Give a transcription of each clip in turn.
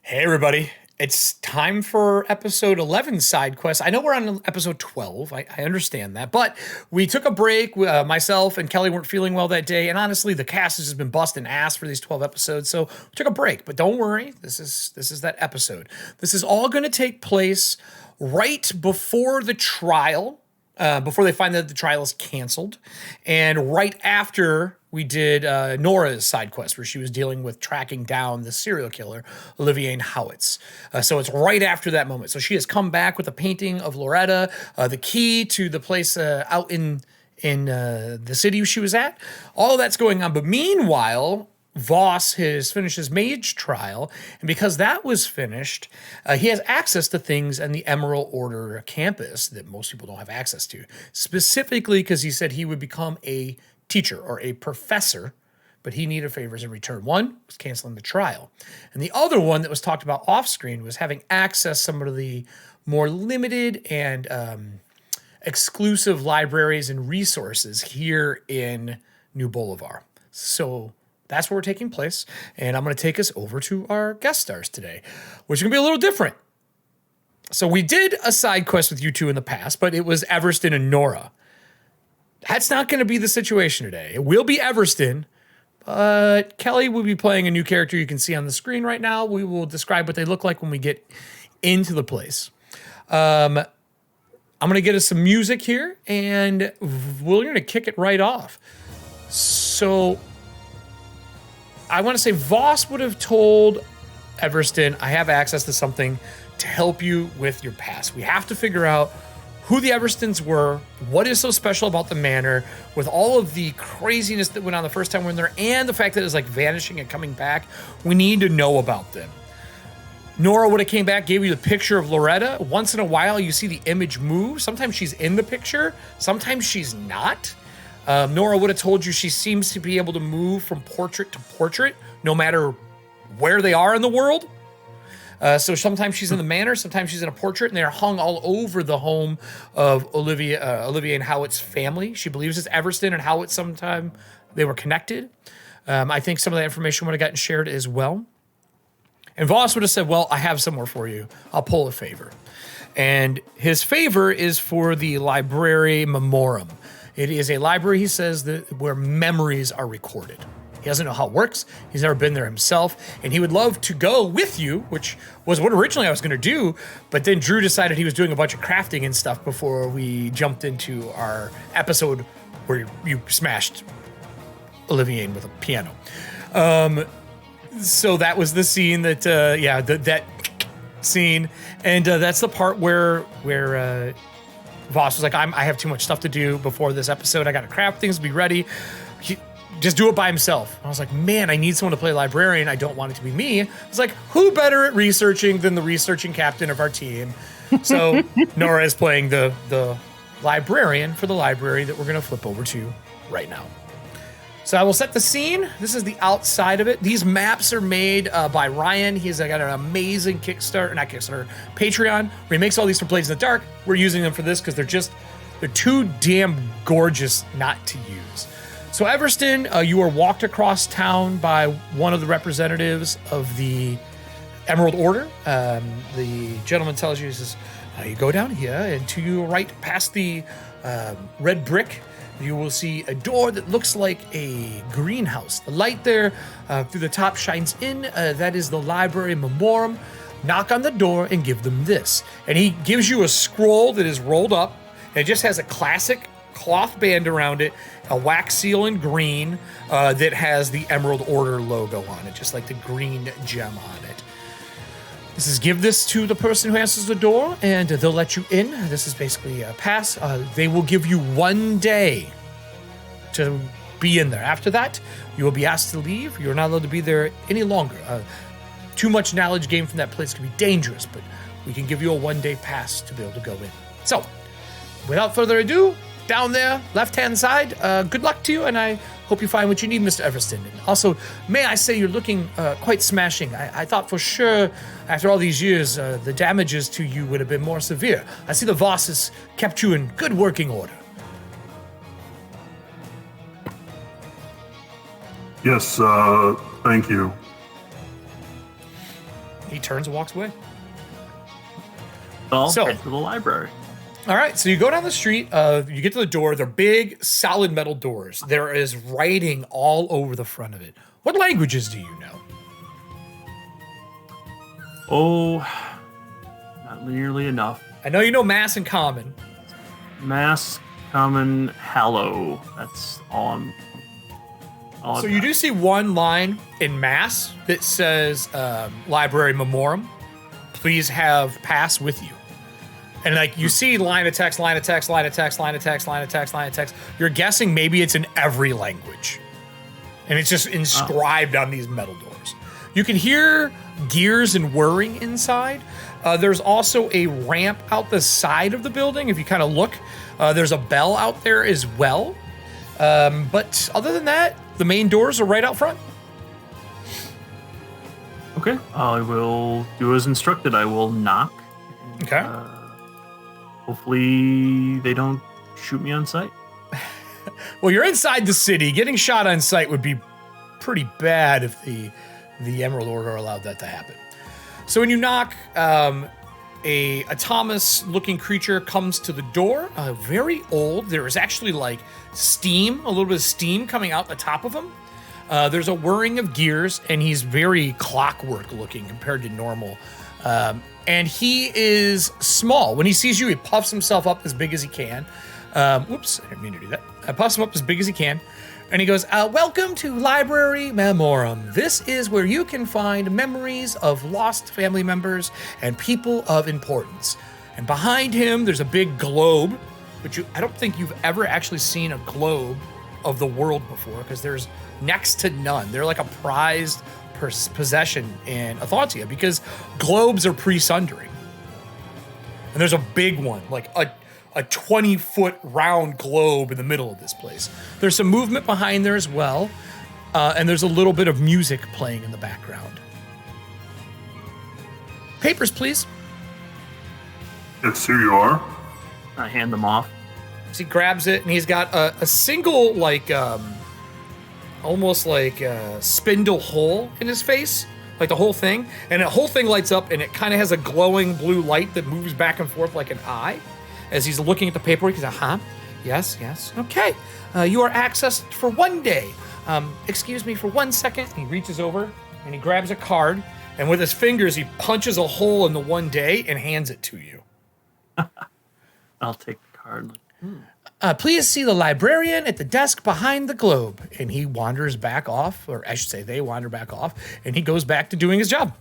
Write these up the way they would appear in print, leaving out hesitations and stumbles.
Hey, everybody. It's time for episode 11 Side Quest. I know we're on episode 12. I understand that. But we took a break. Myself and Kelly weren't feeling well that day. And honestly, the cast has just been busting ass for these 12 episodes. So we took a break. But don't worry. This is that episode. This is all going to take place right before the trial. Before they find that the trial is canceled, and right after we did Nora's side quest, where she was dealing with tracking down the serial killer, Olivier Howitz. So it's right after that moment. So she has come back with a painting of Loretta, the key to the place out in the city she was at. All of that's going on. But meanwhile, Voss has finished his mage trial, and because that was finished, he has access to things in the Emerald Order campus that most people don't have access to. Specifically because he said he would become a teacher or a professor, but he needed favors in return. One was canceling the trial, and the other one that was talked about off screen was having access to some of the more limited and exclusive libraries and resources here in New Bolivar. So that's where we're taking place, and I'm going to take us over to our guest stars today, which is going to be a little different. So we did a side quest with you two in the past, but it was Everston and Nora. That's not going to be the situation today. It will be Everston, but Kelly will be playing a new character you can see on the screen right now. We will describe what they look like when we get into the place. I'm going to get us some music here, and we're going to kick it right off. So I want to say Voss would have told Everston, I have access to something to help you with your past. We have to figure out who the Everstons were, what is so special about the Manor, with all of the craziness that went on the first time we were in there, and the fact that it's like vanishing and coming back. We need to know about them. Nora would have came back, gave you the picture of Loretta. Once in a while, you see the image move. Sometimes she's in the picture, sometimes she's not. Nora would have told you she seems to be able to move from portrait to portrait, no matter where they are in the world. So sometimes she's in the Manor, sometimes she's in a portrait, and they're hung all over the home of Olivier and Howitt's family. She believes it's Everston and Howitt sometime they were connected. I think some of that information would have gotten shared as well. And Voss would have said, well, I have somewhere for you. I'll pull a favor. And his favor is for the library Memoriam. It is a library, he says, where memories are recorded. He doesn't know how it works. He's never been there himself. And he would love to go with you, which was what originally I was going to do. But then Drew decided he was doing a bunch of crafting and stuff before we jumped into our episode where you smashed Olivier with a piano. So that was the scene that, that scene. And that's the part where Voss was like, I have too much stuff to do before this episode. I got to craft things, be ready. Just do it by himself. I was like, man, I need someone to play librarian. I don't want it to be me. I was like, who better at researching than the researching captain of our team? So Nora is playing the librarian for the library that we're going to flip over to right now. So I will set the scene. This is the outside of it. These maps are made by Ryan. He's got an amazing Patreon, where he makes all these for Blades in the Dark. We're using them for this because they're too damn gorgeous not to use. So Everston, you are walked across town by one of the representatives of the Emerald Order. The gentleman tells you, he says, you go down here, and to your right, past the red brick, you will see a door that looks like a greenhouse. The light there through the top shines in. That is the library Memoriam. Knock on the door and give them this. And he gives you a scroll that is rolled up. And it just has a classic cloth band around it, a wax seal in green that has the Emerald Order logo on it, just like the green gem on it. This is give this to the person who answers the door, and they'll let you in. This is basically a pass. They will give you 1 day to be in there. After that, you will be asked to leave. You're not allowed to be there any longer. Too much knowledge gained from that place can be dangerous, but we can give you a 1 day pass to be able to go in. So, without further ado, down there, left-hand side, good luck to you, and I hope you find what you need, Mr. Everston. And also, may I say you're looking quite smashing. I thought for sure, after all these years, the damages to you would have been more severe. I see the Voss has kept you in good working order. Yes, thank you. He he turns and walks away. I'll head to the library. All right, so you go down the street, you get to the door. They're big, solid metal doors. There is writing all over the front of it. What languages do you know? Oh, not nearly enough. I know you know Mass and Common. Mass, Common, Hallow. That's all I'm... So you do see one line in Mass that says, Library Memoriam, please have pass with you. And like you see line of text, line of text, line of text, line of text, line of text, line of text. You're guessing maybe it's in every language. And it's just inscribed on these metal doors. You can hear gears and whirring inside. There's also a ramp out the side of the building. If you kind of look, there's a bell out there as well. But other than that, the main doors are right out front. Okay, I will do as instructed. I will knock. Okay. Hopefully they don't shoot me on sight. Well, you're inside the city. Getting shot on sight would be pretty bad if the Emerald Order allowed that to happen. So when you knock, a Thomas-looking creature comes to the door. Very old. There is actually like steam, a little bit of steam coming out the top of him. There's a whirring of gears, and he's very clockwork-looking compared to normal. And he is small. When he sees you, he puffs himself up as big as he can. Whoops, I didn't mean to do that. Puffs him up as big as he can. And he goes, welcome to Library Memoriam. This is where you can find memories of lost family members and people of importance. And behind him, there's a big globe, which I don't think you've ever actually seen a globe of the world before, because there's next to none. They're like a prized possession in Athantia, because globes are pre-sundering. And there's a big one, like a 20-foot round globe in the middle of this place. There's some movement behind there as well, and there's a little bit of music playing in the background. Papers, please. Yes, here you are. I hand them off. So he grabs it, and he's got a single, like, almost like a spindle hole in his face, like the whole thing. And the whole thing lights up, and it kind of has a glowing blue light that moves back and forth like an eye. As he's looking at the paperwork, he's like, yes, okay. You are accessed for 1 day. Excuse me for 1 second. He reaches over, and he grabs a card, and with his fingers, he punches a hole in the 1 day and hands it to you. I'll take the card. Please see the librarian at the desk behind the globe. And he wanders back off, or I should say they wander back off, and he goes back to doing his job.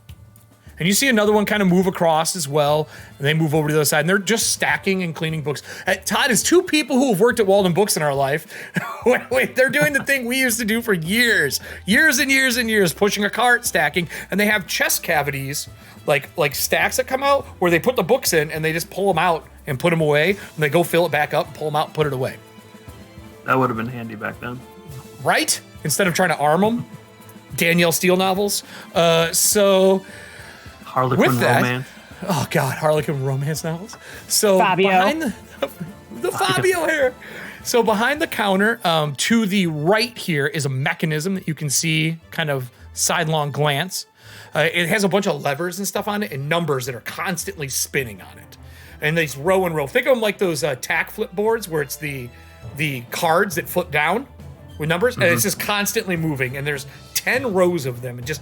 And you see another one kind of move across as well, and they move over to the other side, and they're just stacking and cleaning books. Todd, is two people who have worked at Walden Books in our life. Wait, they're doing the thing we used to do for years and years, pushing a cart, stacking, and they have chest cavities, like stacks that come out where they put the books in, and they just pull them out and put them away, and they go fill it back up, pull them out, and put it away. That would have been handy back then. Right? Instead of trying to arm them. Danielle Steele novels. So... Harlequin romance. Oh God, Harlequin romance novels. So Fabio. behind the Fabio here. So behind the counter, to the right here is a mechanism that you can see kind of sidelong glance. It has a bunch of levers and stuff on it and numbers that are constantly spinning on it. And these row and row. Think of them like those tack flip boards where it's the cards that flip down with numbers, and it's just constantly moving. And there's 10 rows of them, and just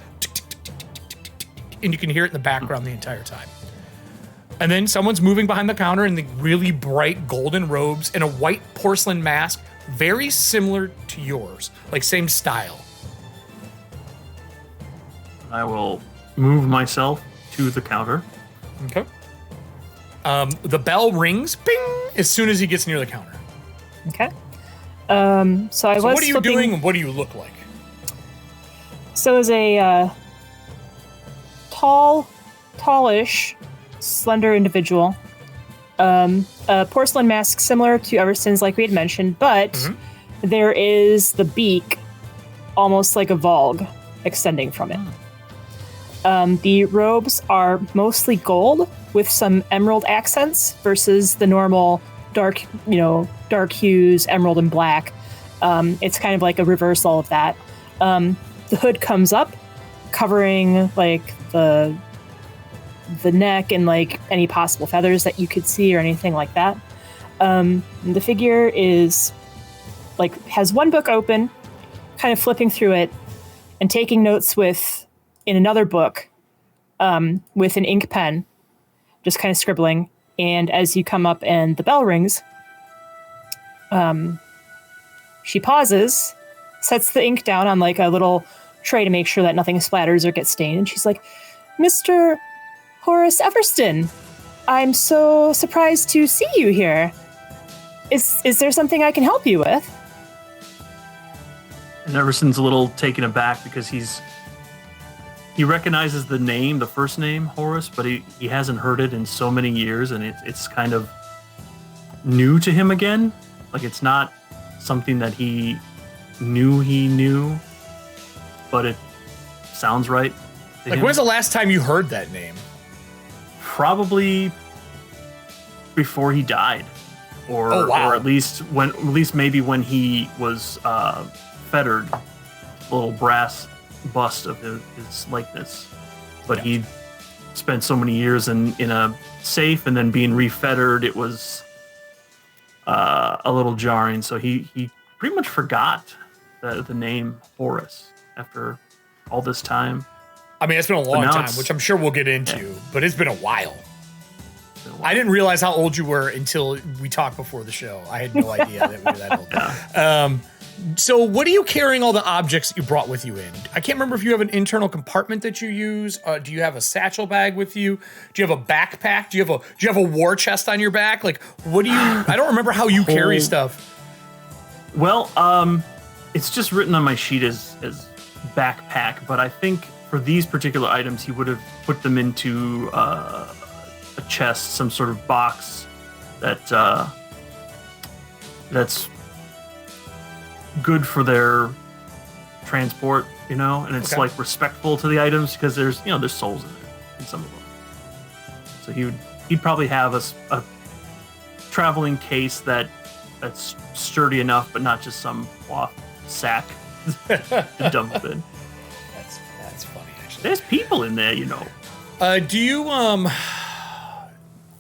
and you can hear it in the background the entire time. And then someone's moving behind the counter in the really bright golden robes and a white porcelain mask, very similar to yours, like same style. I will move myself to the counter. Okay. The bell rings, bing, as soon as he gets near the counter. Okay. So what are you doing and what do you look like? So as a tallish, slender individual, a porcelain mask similar to Everston's, like we had mentioned, but there is the beak, almost like a Vogue, extending from it. The robes are mostly gold with some emerald accents versus the normal dark hues, emerald and black. It's kind of like a reversal of that. The hood comes up, covering like the the neck and like any possible feathers that you could see or anything like that. The figure is like has one book open, kind of flipping through it and taking notes in another book with an ink pen, just kind of scribbling. And as you come up and the bell rings, she pauses, sets the ink down on like a little tray to make sure that nothing splatters or gets stained. And she's like, Mr. Horace Everston, I'm so surprised to see you here. Is there something I can help you with? And Everston's a little taken aback because he recognizes the name, the first name, Horace, but he hasn't heard it in so many years, and it's kind of new to him again. Like, it's not something that he knew, but it sounds right to Like, him. when's the last time you heard that name? Probably before he died, or Oh, wow. or at least maybe when he was fettered, a little brass bust of his likeness. But he spent so many years in a safe and then being refettered, it was a little jarring. So he pretty much forgot the name Horace after all this time. I mean, it's been a long now time, it's- which I'm sure we'll get into, but it's been a while. I didn't realize how old you were until we talked before the show. I had no idea that we were that old. So what are you carrying all the objects that you brought with you in? I can't remember if you have an internal compartment that you use. Do you have a satchel bag with you? Do you have a backpack? Do you have a war chest on your back? Like, what do you, I don't remember how you carry stuff. Well, it's just written on my sheet as backpack, but I think for these particular items, he would have put them into a chest, some sort of box that's good for their transport, and it's like respectful to the items because there's souls in there in some of them. So he'd probably have a traveling case that's sturdy enough, but not just some cloth sack to dump it in. That's funny, actually. There's people in there, Do you,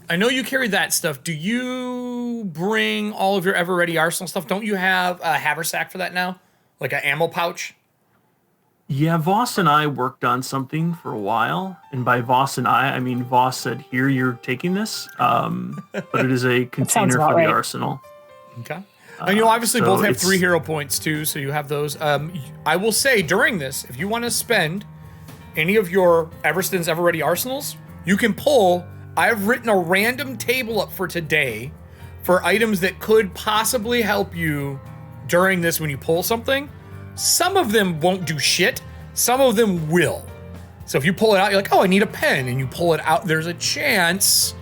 I know you carry that stuff. Do you bring all of your ever-ready arsenal stuff? Don't you have a haversack for that now? Like an ammo pouch? Yeah, Voss and I worked on something for a while, and by Voss and I mean Voss said, "Here, you're taking this," but it is a container for the arsenal. Okay. And you obviously so both have it's- 3 hero points too, so you have those. I will say during this, if you want to spend any of your Everston's ever-ready arsenals, you can pull. I've written a random table up for today for items that could possibly help you during this when you pull something. Some of them won't do shit. Some of them will. So if you pull it out, you're like, oh, I need a pen, and you pull it out, there's a chance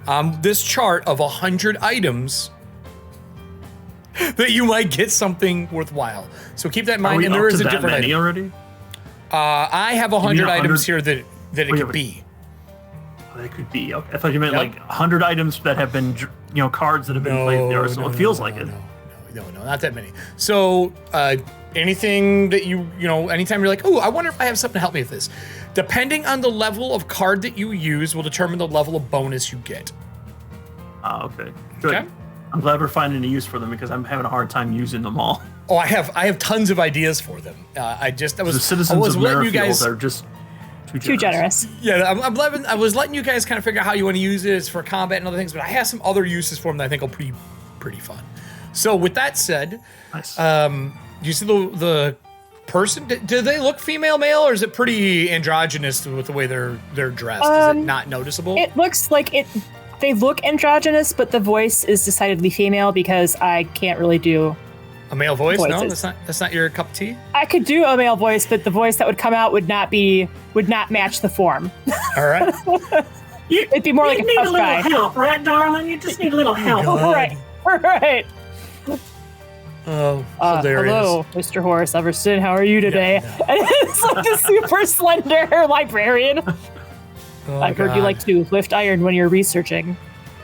on this chart of 100 items that you might get something worthwhile. So keep that in mind. And there is a different many item. already. I have 100 100? items here that it could be. That could be. Okay. I thought you meant like 100 items that have been, cards that have been played in the arsenal. It feels like it. No, not that many. So anything that anytime you're like, oh, I wonder if I have something to help me with this. Depending on the level of card that you use will determine the level of bonus you get. Okay. Good. Okay. I'm glad we're finding a use for them because I'm having a hard time using them all. Oh, I have tons of ideas for them. The citizens of Merrifield are just too generous. Yeah, I was letting you guys kind of figure out how you want to use it for combat and other things, but I have some other uses for them that I think will be pretty fun. So with that said, nice. Do you see the person? Do they look female, male, or is it pretty androgynous with the way they're dressed? Is it not noticeable? It looks like it. They look androgynous, but the voice is decidedly female because I can't really do a male voice. voices. No, that's not your cup of tea. I could do a male voice, but the voice that would come out would not match the form. All right. It'd be more like a need tough a little guy. help, right, darling? You just need a little help. Right. Oh, hilarious. Hello, Mr. Horace Everston. How are you today? Yeah. And it's like a super slender librarian. Oh, I heard you like to lift iron when you're researching.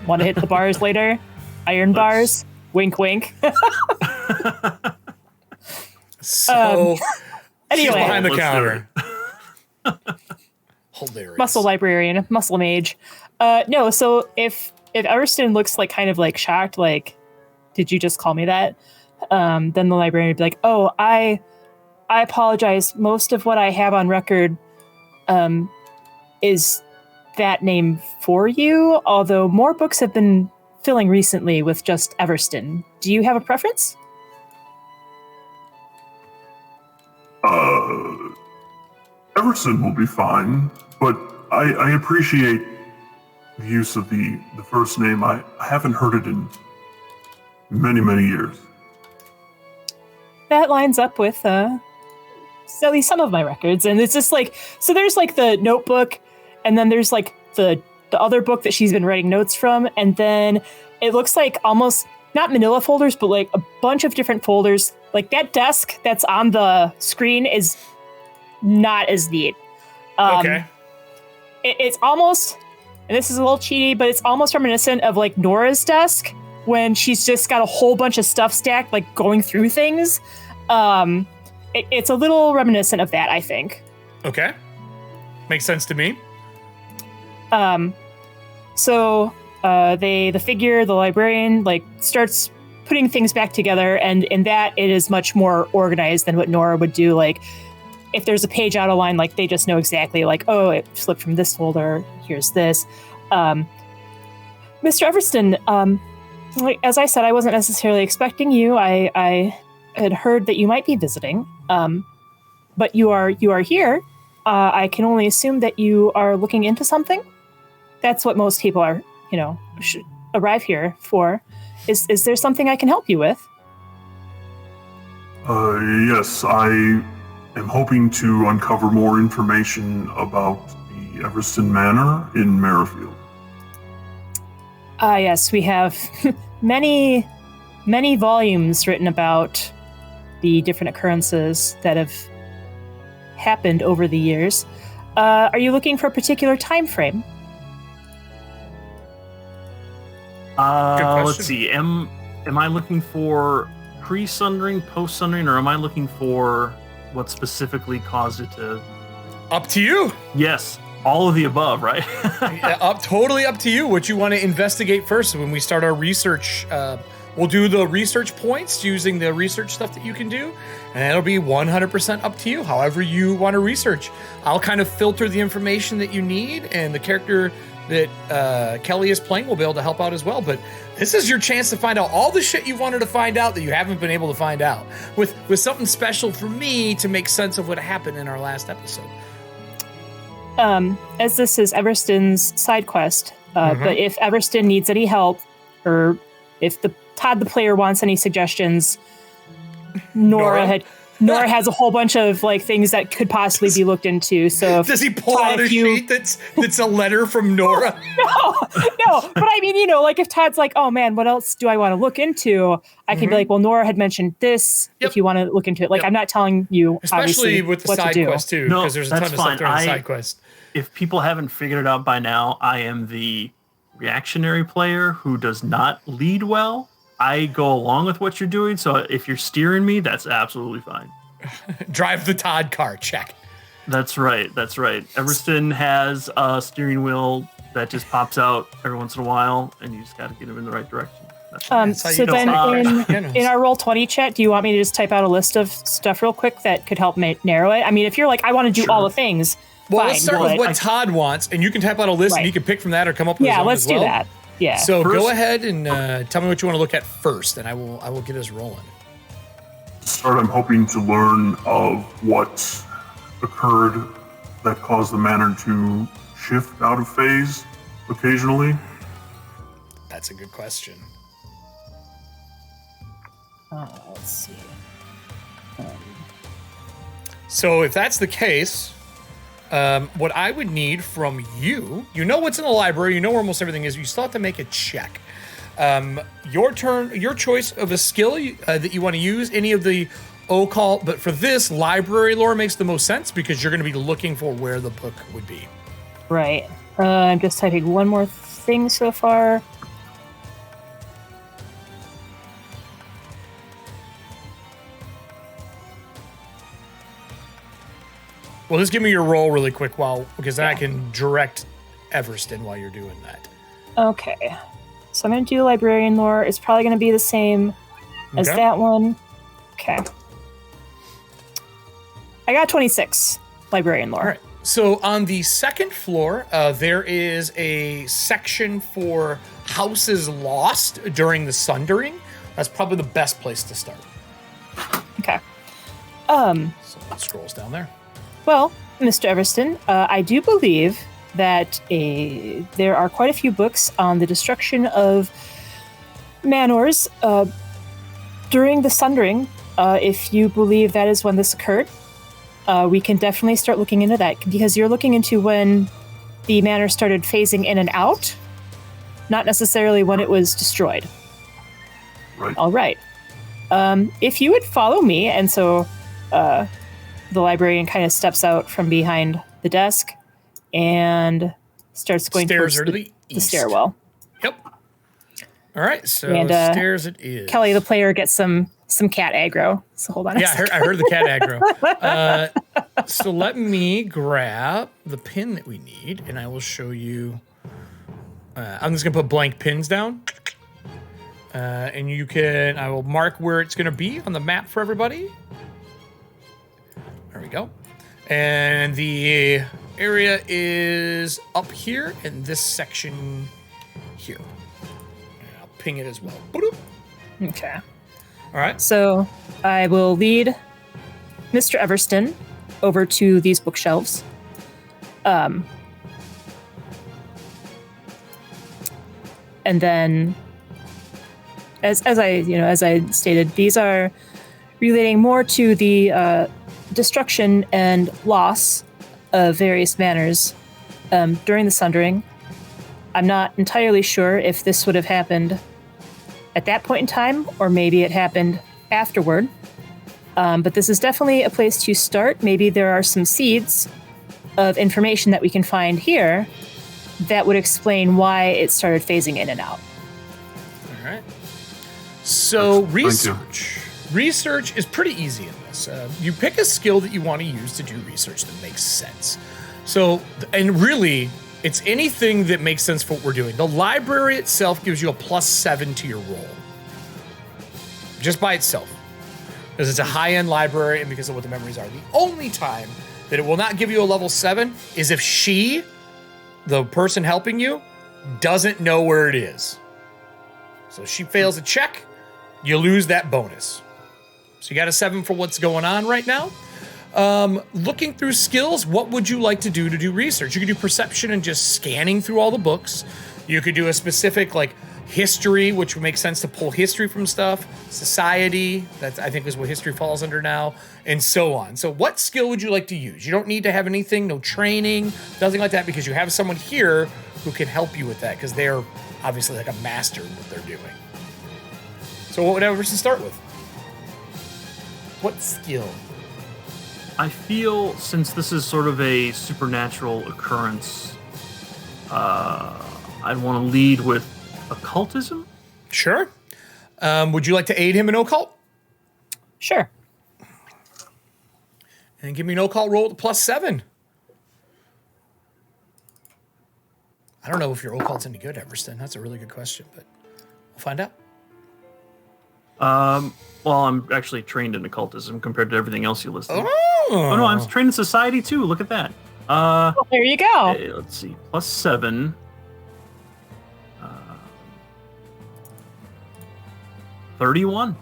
Want to hit the bars later? Iron bars? Wink, wink. So, anyway, she's behind the counter. Hilarious. Muscle librarian, muscle mage. No, so if Everston looks like kind of like shocked, like, did you just call me that? Then the librarian would be like, oh, I apologize. Most of what I have on record is that name for you, although more books have been filling recently with just Everston. Do you have a preference? Everston will be fine, but I appreciate the use of the first name. I haven't heard it in many, many years. That lines up with at least some of my records, and it's just like, so there's like the notebook, and then there's like the other book that she's been writing notes from, and then it looks like almost not manila folders, but like a bunch of different folders. Like that desk that's on the screen is not as neat. Okay. It's almost, and this is a little cheaty, but it's almost reminiscent of like Nora's desk when she's just got a whole bunch of stuff stacked, like going through things. It's a little reminiscent of that, I think. Okay. Makes sense to me. So the figure, the librarian, like starts putting things back together, and in that it is much more organized than what Nora would do. Like if there's a page out of line, like they just know exactly, like, oh, it slipped from this folder. Here's this. Mr. Everston, as I said, I wasn't necessarily expecting you. I had heard that you might be visiting, but you are here. I can only assume that you are looking into something. That's what most people are, should arrive here for. Is there something I can help you with? Yes, I am hoping to uncover more information about the Everston Manor in Merrifield. Yes, we have many volumes written about the different occurrences that have happened over the years. Are you looking for a particular time frame? Let's see. Am I looking for pre-sundering, post-sundering, or am I looking for what specifically caused it to? Up to you. Yes, all of the above, right? Totally up to you. What you want to investigate first. When we start our research, we'll do the research points using the research stuff that you can do, and it'll be 100% up to you. However you want to research, I'll kind of filter the information that you need, and the character that Kelly is playing will be able to help out as well. But this is your chance to find out all the shit you wanted to find out that you haven't been able to find out, with something special for me to make sense of what happened in our last episode. As this is Everston's side quest, but if Everston needs any help, or if Todd the player wants any suggestions, Nora has a whole bunch of like things that could possibly be looked into. So does he pull out a sheet that's a letter from Nora? No. But I mean, like if Todd's like, oh man, what else do I want to look into? I can be like, well, Nora had mentioned this. Yep. If you want to look into it, like I'm not telling you, especially with the side quest too, because there's a ton of stuff during the side quest. If people haven't figured it out by now, I am the reactionary player who does not lead well. I go along with what you're doing, so if you're steering me, that's absolutely fine. Drive the Todd car, check. That's right. Everston has a steering wheel that just pops out every once in a while, and you just got to get him in the right direction. So then in our Roll20 chat, do you want me to just type out a list of stuff real quick that could help narrow it? I mean, if you're like, I want to do all the things, well, fine, let's start with what Todd wants, and you can type out a list, and he can pick from that or come up with his own let's as well. do that. Yeah. So go ahead and tell me what you want to look at first, and I will get us rolling. To start, I'm hoping to learn of what occurred that caused the manor to shift out of phase occasionally. That's a good question. Let's see. So if that's the case, what I would need from you, what's in the library, where almost everything is, you still have to make a check. Your turn, your choice of a skill that you want to use, any of the occult, but for this, library lore makes the most sense because you're going to be looking for where the book would be. Right. I'm just typing one more thing so far. Well, just give me your roll really quick because then I can direct Everston while you're doing that. Okay. So I'm going to do Librarian lore. It's probably going to be the same as that one. Okay. I got 26 Librarian lore. All right. So on the second floor, there is a section for houses lost during the Sundering. That's probably the best place to start. Okay. So it scrolls down there. Well, Mr. Everston, I do believe that there are quite a few books on the destruction of manors during the Sundering. If you believe that is when this occurred, we can definitely start looking into that, because you're looking into when the manor started phasing in and out, not necessarily when it was destroyed. Right. All right. If you would follow me, and so the librarian kind of steps out from behind the desk and starts going Stairs towards are to the east. stairwell. Yep. All right, so And, stairs it is. Kelly, the player, gets some cat aggro. So hold on. Yeah, I heard the cat aggro. So let me grab the pin that we need, and I will show you. I'm just gonna put blank pins down, and I will mark where it's gonna be on the map for everybody. There we go. And the area is up here in this section here. And I'll ping it as well. Boop. Okay. All right. So I will lead Mr. Everston over to these bookshelves. And then, as I stated, these are relating more to the destruction and loss of various manors during the Sundering. I'm not entirely sure if this would have happened at that point in time, or maybe it happened afterward. But this is definitely a place to start. Maybe there are some seeds of information that we can find here that would explain why it started phasing in and out. All right. So Thank you. research is pretty easy in this. You pick a skill that you want to use to do research that makes sense. So, and really, it's anything that makes sense for what we're doing. The library itself gives you a +7 to your roll, just by itself, because it's a high-end library and because of what the memories are. The only time that it will not give you a level 7 is if the person helping you, doesn't know where it is. So if she fails a check, you lose that bonus. So you got a 7 for what's going on right now. Looking through skills, what would you like to do research? You could do perception and just scanning through all the books. You could do a specific history, which would make sense to pull history from stuff. Society, that I think is what history falls under now, and so on. So what skill would you like to use? You don't need to have anything, no training, nothing like that, because you have someone here who can help you with that, because they're obviously a master in what they're doing. So what would Everson start with? What skill? I feel, since this is sort of a supernatural occurrence, I'd want to lead with occultism. Sure. Would you like to aid him in occult? Sure. And give me an occult roll at +7. I don't know if your occult's any good, Everston. That's a really good question, but we'll find out. Well, I'm actually trained in occultism compared to everything else you listed. Oh no, I'm trained in society too. Look at that. Well, there you go. Okay, let's see. +7. 31.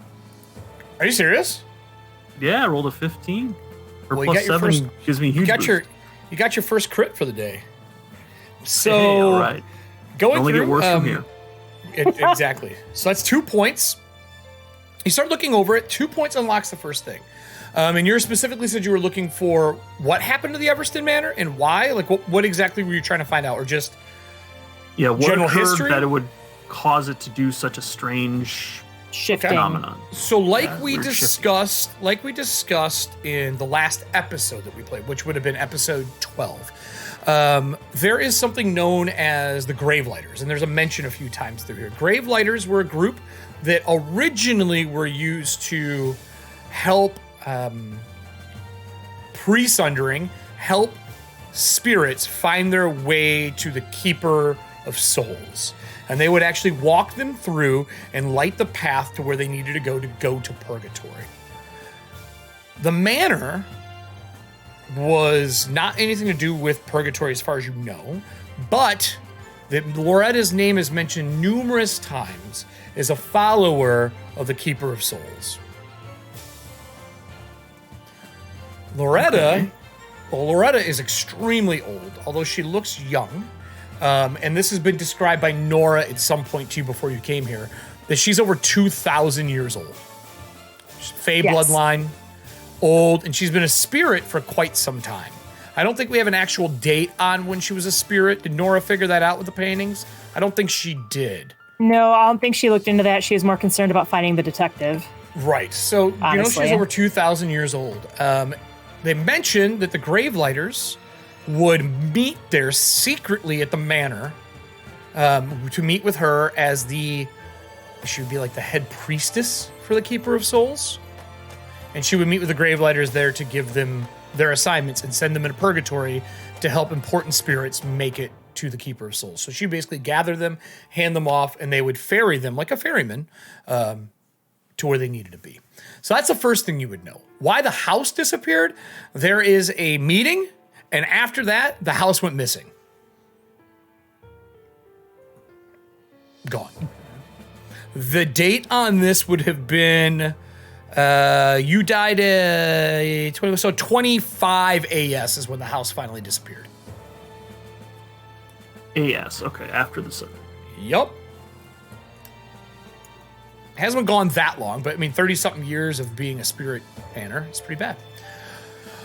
Are you serious? Yeah, I rolled a 15. Or Well, you got your +7 gives me a huge boost. You got your first crit for the day. So Hey, all right. going Only through get worse from here. Exactly. So that's 2 points. You start looking over it. 2 points unlocks the first thing. And you specifically said you were looking for what happened to the Everston Manor and why? What exactly were you trying to find out? Or just What general occurred history? that it would cause it to do such a strange Shifting. phenomenon? So weird we discussed in the last episode that we played, which would have been episode 12, there is something known as the Gravelighters, and there's a mention a few times through here. Gravelighters were a group that originally were used to help pre-sundering help spirits find their way to the Keeper of Souls. And they would actually walk them through and light the path to where they needed to go to purgatory. The Manor was not anything to do with purgatory as far as you know, but Loretta's name is mentioned numerous times as a follower of the Keeper of Souls. Loretta is extremely old, although she looks young. And this has been described by Nora at some point to you before you came here, that she's over 2,000 years old. Fae bloodline, old, and she's been a spirit for quite some time. I don't think we have an actual date on when she was a spirit. Did Nora figure that out with the paintings? I don't think she did. No, I don't think she looked into that. She was more concerned about finding the detective. Right. So, honestly, she's over 2,000 years old. They mentioned that the Gravelighters would meet there secretly at the Manor to meet with her as she would be like the head priestess for the Keeper of Souls. And she would meet with the Gravelighters there to give them their assignments and send them into purgatory to help important spirits make it to the Keeper of Souls. So she basically gathered them, hand them off, and they would ferry them like a ferryman to where they needed to be. So that's the first thing you would know. Why the house disappeared? There is a meeting, and after that, the house went missing. Gone. The date on this would have been, you died at 25 AS is when the house finally disappeared. AS, okay, after the sun. Yup. Hasn't been gone that long, but I mean, 30-something years of being a spirit banner, it's pretty bad.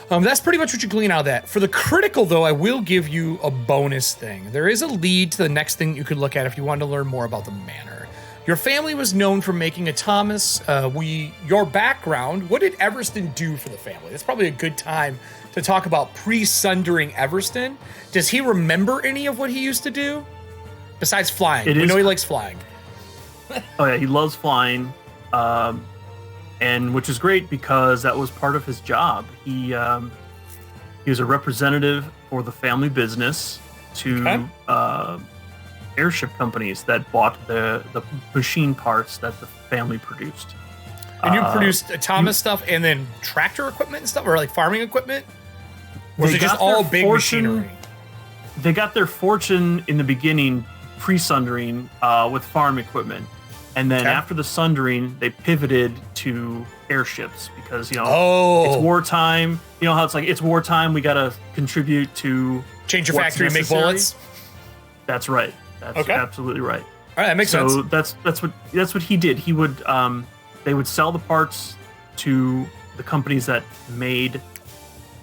That's pretty much what you glean out of that. For the critical, though, I will give you a bonus thing. There is a lead to the next thing you could look at if you wanted to learn more about the Manor. Your family was known for making a Thomas. Your background, what did Everston do for the family? That's probably a good time to talk about pre-sundering Everston. Does he remember any of what he used to do? Besides flying. We know he likes flying. Oh yeah, he loves flying, and which is great because that was part of his job. He was a representative for the family business to airship companies that bought the machine parts that the family produced. And you produced Thomas stuff and then tractor equipment and stuff, or like farming equipment? Or was it just all big machinery? They got their fortune in the beginning pre-sundering with farm equipment. And then after the sundering, they pivoted to airships because, it's wartime. You know how it's like, it's wartime. We got to contribute to change your factory and make bullets. That's right. That's absolutely right. All right, that makes sense. So that's what he did. He would they would sell the parts to the companies that made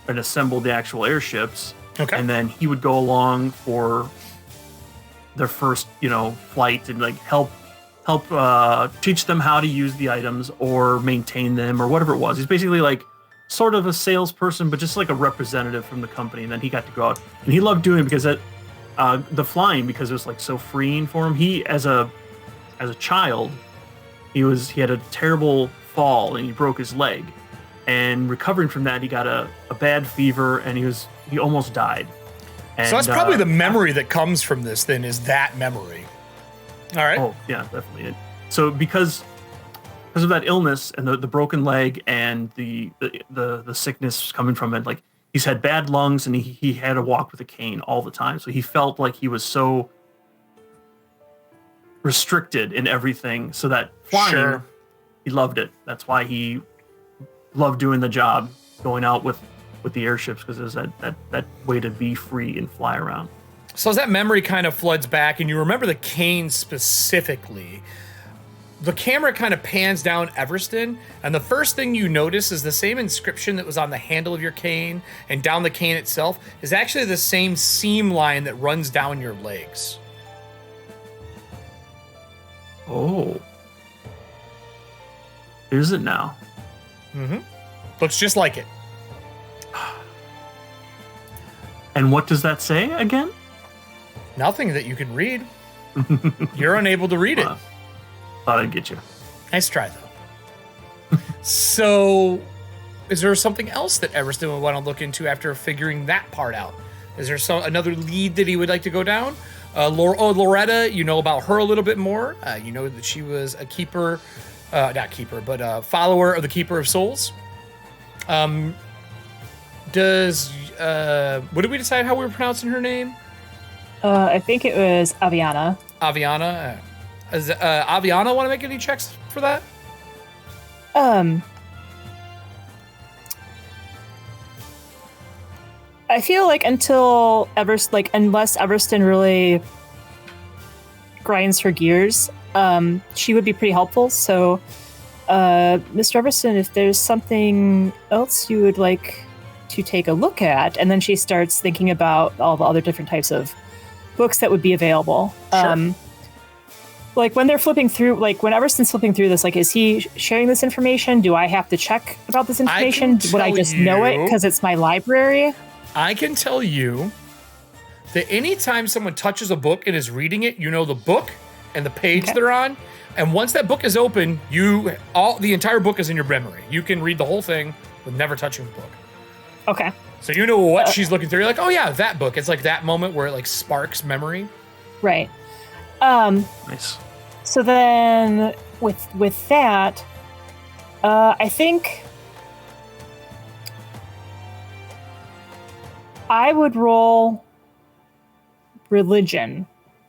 and assembled the actual airships. Okay. And then he would go along for their first, flight and like help teach them how to use the items or maintain them or whatever it was. He's basically like sort of a salesperson, but just like a representative from the company. And then he got to go out, and he loved doing it because the flying, because it was like so freeing for him. He as a child, he had a terrible fall and he broke his leg, and recovering from that, he got a bad fever and he almost died. And, so that's probably the memory that comes from this. Then is that memory. All right. Oh yeah, definitely. So because of that illness and the broken leg and the sickness coming from it, like he's had bad lungs and he had to walk with a cane all the time. So he felt like he was so restricted in everything. So that flying, he loved it. That's why he loved doing the job, going out with the airships, because there's that way to be free and fly around. So as that memory kind of floods back and you remember the cane specifically, the camera kind of pans down Everston, and the first thing you notice is the same inscription that was on the handle of your cane and down the cane itself is actually the same seam line that runs down your legs. Oh. Is it now? Mm-hmm. Looks just like it. And what does that say again? Nothing that you can read. You're unable to read it. Thought I'd get you. Nice try, though. So is there something else that Everston would want to look into after figuring that part out? Is there another lead that he would like to go down? Loretta, you know about her a little bit more. You know that she was a keeper, not keeper, but a follower of the Keeper of Souls. What did we decide how we were pronouncing her name? I think it was Aviana. Aviana. Does Aviana want to make any checks for that? I feel like unless Everston really grinds her gears, she would be pretty helpful. So, Mr. Everston, if there's something else you would like to take a look at, and then she starts thinking about all the other different types of books that would be available. Sure. Like when they're flipping through, like when Everston's flipping through this, like, is he sharing this information? Do I have to check about this information? Would I just know it because it's my library? I can tell you that anytime someone touches a book and is reading it, you know the book and the page they're on. And once that book is open, the entire book is in your memory. You can read the whole thing with never touching the book. Okay. So you know what she's looking through. You're like, oh yeah, that book. It's like that moment where it like sparks memory. Right. Nice. So then with that, I think I would roll religion.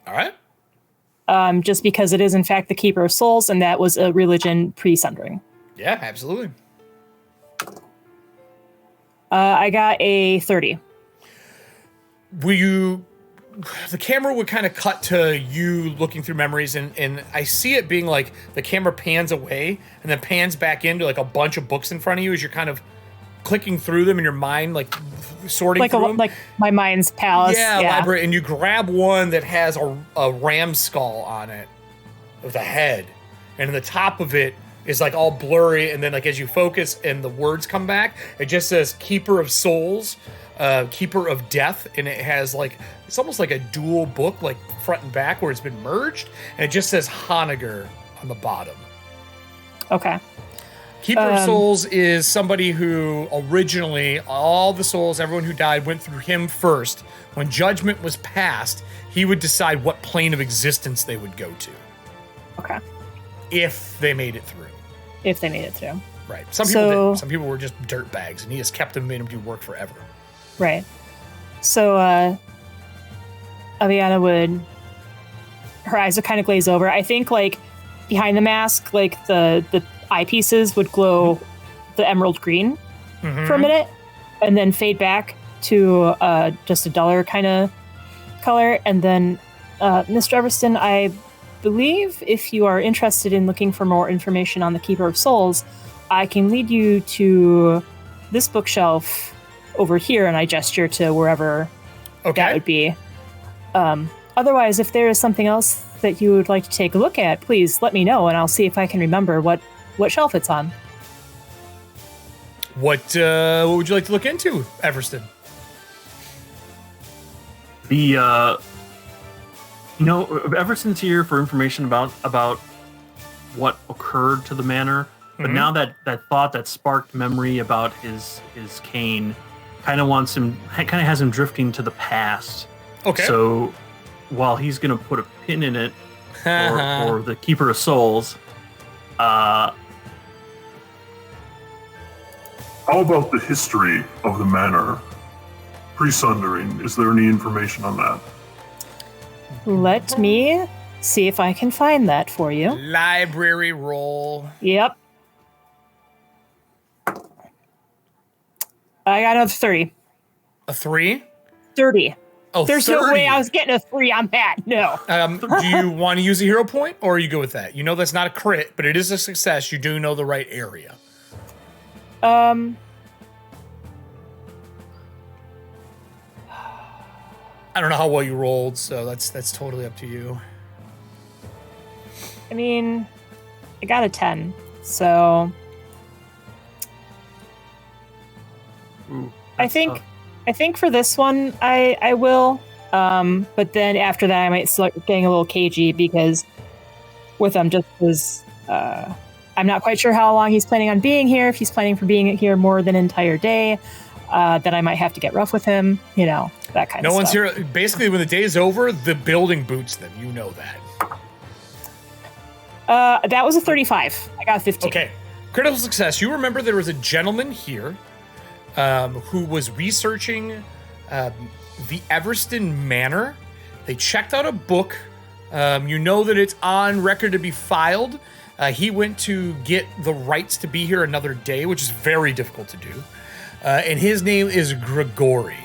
All right. Just because it is in fact the Keeper of Souls, and that was a religion pre-sundering. Yeah, absolutely. I got a 30. The camera would kind of cut to you looking through memories, and I see it being like the camera pans away and then pans back into like a bunch of books in front of you as you're kind of clicking through them in your mind, like sorting through them. Like my mind's palace. Yeah, library, and you grab one that has a ram skull on it with a head, and the top of it is like all blurry, and then like as you focus and the words come back, it just says Keeper of Souls, Keeper of Death, and it has like, it's almost like a dual book, like front and back where it's been merged, and it just says Honiger on the bottom. Okay. Keeper of Souls is somebody who originally, all the souls, everyone who died went through him first. When judgment was passed, he would decide what plane of existence they would go to. Okay. If they made it through. If they made it through. Right. Some people did. Some people were just dirt bags, and he just kept them and made them do work forever. Right. So, Aviana her eyes would kind of glaze over. I think, like, behind the mask, like, the eyepieces would glow the emerald green for a minute, and then fade back to just a duller kind of color. And then, Mr. Everston, I believe if you are interested in looking for more information on the Keeper of Souls, I can lead you to this bookshelf over here, and I gesture to wherever that would be. Otherwise, if there is something else that you would like to take a look at, please let me know, and I'll see if I can remember what shelf it's on. What would you like to look into, Everston? Everston's here for information about what occurred to the manor, but now that thought that sparked memory about his cane kind of has him drifting to the past. Okay. So while he's going to put a pin in it for the Keeper of Souls, how about the history of the manor pre-sundering? Is there any information on that? Let me see if I can find that for you. Library roll. Yep. I got another 30. A 3? 30. Oh, There's 30. no way I was getting a 3 on that. No. Do you want to use a hero point, or you go with that? You know that's not a crit, but it is a success. You do know the right area. I don't know how well you rolled, so that's totally up to you. I mean, I got a 10, so I think for this one I will. But then after that I might start getting a little cagey because with them just as I'm not quite sure how long he's planning on being here. If he's planning for being here more than an entire day, then I might have to get rough with him. You know, that kind of stuff. No one's here. Basically, when the day is over, the building boots them. You know that. That was a 35. I got a 15. Okay. Critical success. You remember there was a gentleman here who was researching the Everston Manor. They checked out a book. You know that it's on record to be filed. He went to get the rights to be here another day, which is very difficult to do. And his name is Grigori.